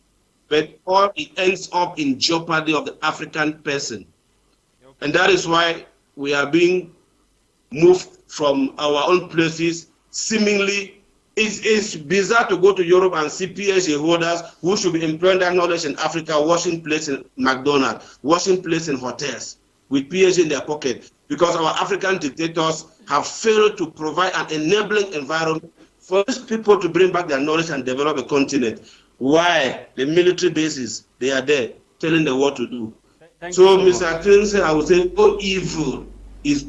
Speaker 5: But all it ends up in jeopardy of the African person. And that is why we are being moved from our own places. Seemingly, it's bizarre to go to Europe and see PhD holders who should be employing that knowledge in Africa, washing plates in McDonald's, washing plates in hotels, with PhD in their pocket, because our African dictators have failed to provide an enabling environment for these people to bring back their knowledge and develop a continent. Why? The military bases, they are there telling them what to do. So, Mr. Clinton, I would say, oh, evil is...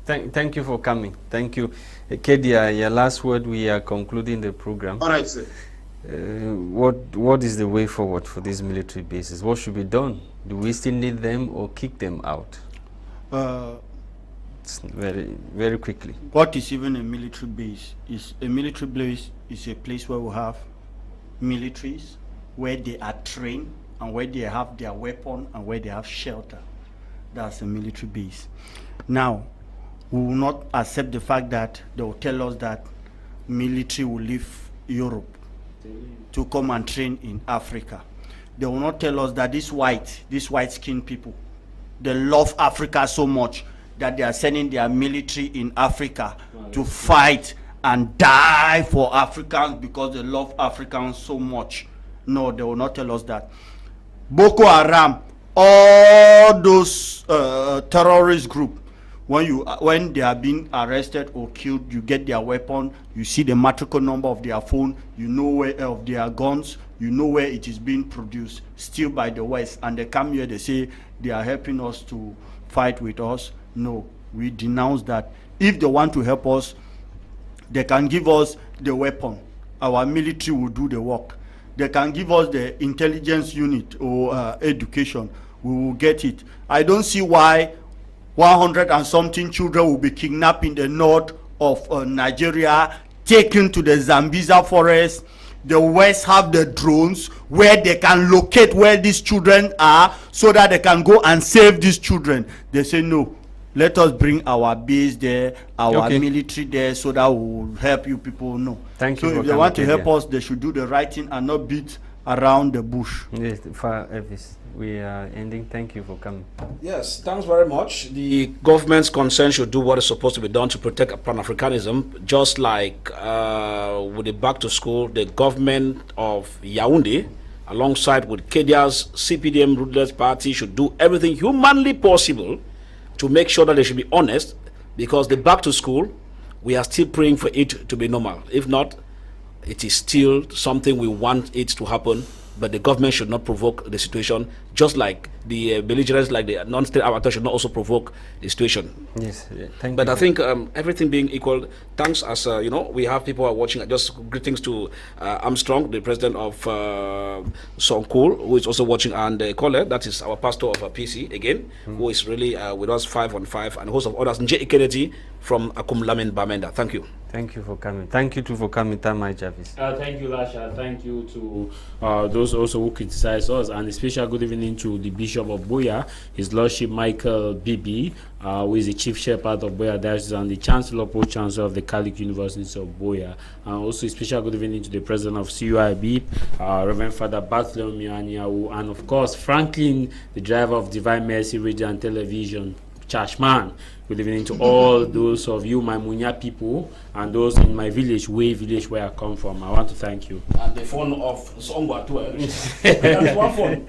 Speaker 1: Thank you for coming. Thank you. Kedia, your last word, we are concluding the program.
Speaker 5: All right, sir.
Speaker 1: What is the way forward for these military bases? What should be done? Do we still need them or kick them out? Very, very quickly.
Speaker 3: What is even a military base? A military base is a place where we have militaries, where they are trained and where they have their weapon and where they have shelter. That's a military base. Now, we will not accept the fact that they will tell us that military will leave Europe to come and train in Africa. They will not tell us that these white-skinned people, they love Africa so much that they are sending their military in Africa to fight and die for Africans because they love Africans so much. No, they will not tell us that. Boko Haram, all those terrorist groups, when they are being arrested or killed, you get their weapon, you see the matrical number of their phone, you know where of their guns, you know where it is being produced, still by the West, and they come here, they say they are helping us to fight with us. No, we denounce that. If they want to help us, they can give us the weapon. Our military will do the work. They can give us the intelligence unit or education. We will get it. I don't see why 100 and something children will be kidnapped in the north of Nigeria, taken to the Zambiza forest, the West have the drones where they can locate where these children are so that they can go and save these children. They say no. Let us bring our base there, our military there, so that will help you people know.
Speaker 1: Thank you.
Speaker 3: So if they want to help us, they should do the right thing and not beat around the bush.
Speaker 1: Yes, Fah Elvis, we are ending. Thank you for coming.
Speaker 4: Yes, thanks very much. The government's concern should do what is supposed to be done to protect Pan-Africanism, just like with the back to school, the government of Yaoundé, alongside with Kedia's CPDM ruthless party, should do everything humanly possible to make sure that they should be honest, because the back to school, we are still praying for it to be normal. If not, it is still something we want it to happen, but the government should not provoke the situation, just like the belligerents, like the non-state actors, should not also provoke the situation.
Speaker 1: Yes, thank you.
Speaker 4: But I think everything being equal, thanks as you know, we have people who are watching. Just greetings to Armstrong, the president of Sonkul, who is also watching, and Kole, that is our pastor of PC again, who is really with us 5 on 5, and host of others, Nje Ikeneti from Akum Lamin Bamenda. Thank you.
Speaker 1: Thank you for coming. Thank you too for coming, Tamai Jarvis.
Speaker 2: Thank you, Lasha. Thank you to those also who criticize us, and a special good evening to the Bishop of Boya, His Lordship Michael Bibi, who is the Chief Shepherd of Boya Diocese and the Chancellor, Pro-Chancellor of the Catholic University of Boya. And also a special good evening to the President of CUIB, Reverend Father Bartholomew Anyanwu, and of course, Franklin, the driver of Divine Mercy Radio and Television, Chashman. Good evening to all those of you, my Munya people, and those in my village, where I come from. I want to thank you.
Speaker 4: And the phone of Songwa too. That's one phone.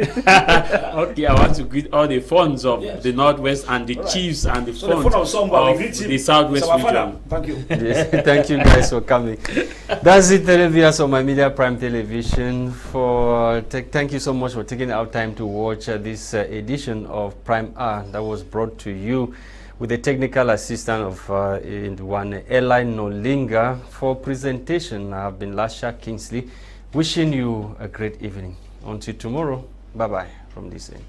Speaker 2: Okay, I want to greet all the phones of the Northwest and the chiefs and the phones of the Southwest region.
Speaker 4: Thank you.
Speaker 1: Yes, thank you guys for coming. That's it, televiewers on My Media Prime Television. Thank you so much for taking our time to watch this edition of Prime R that was brought to you with the technical assistant of Ewane Nolinga. For presentation, I have been Lasha Kingsley, wishing you a great evening. Until tomorrow, bye-bye from this end.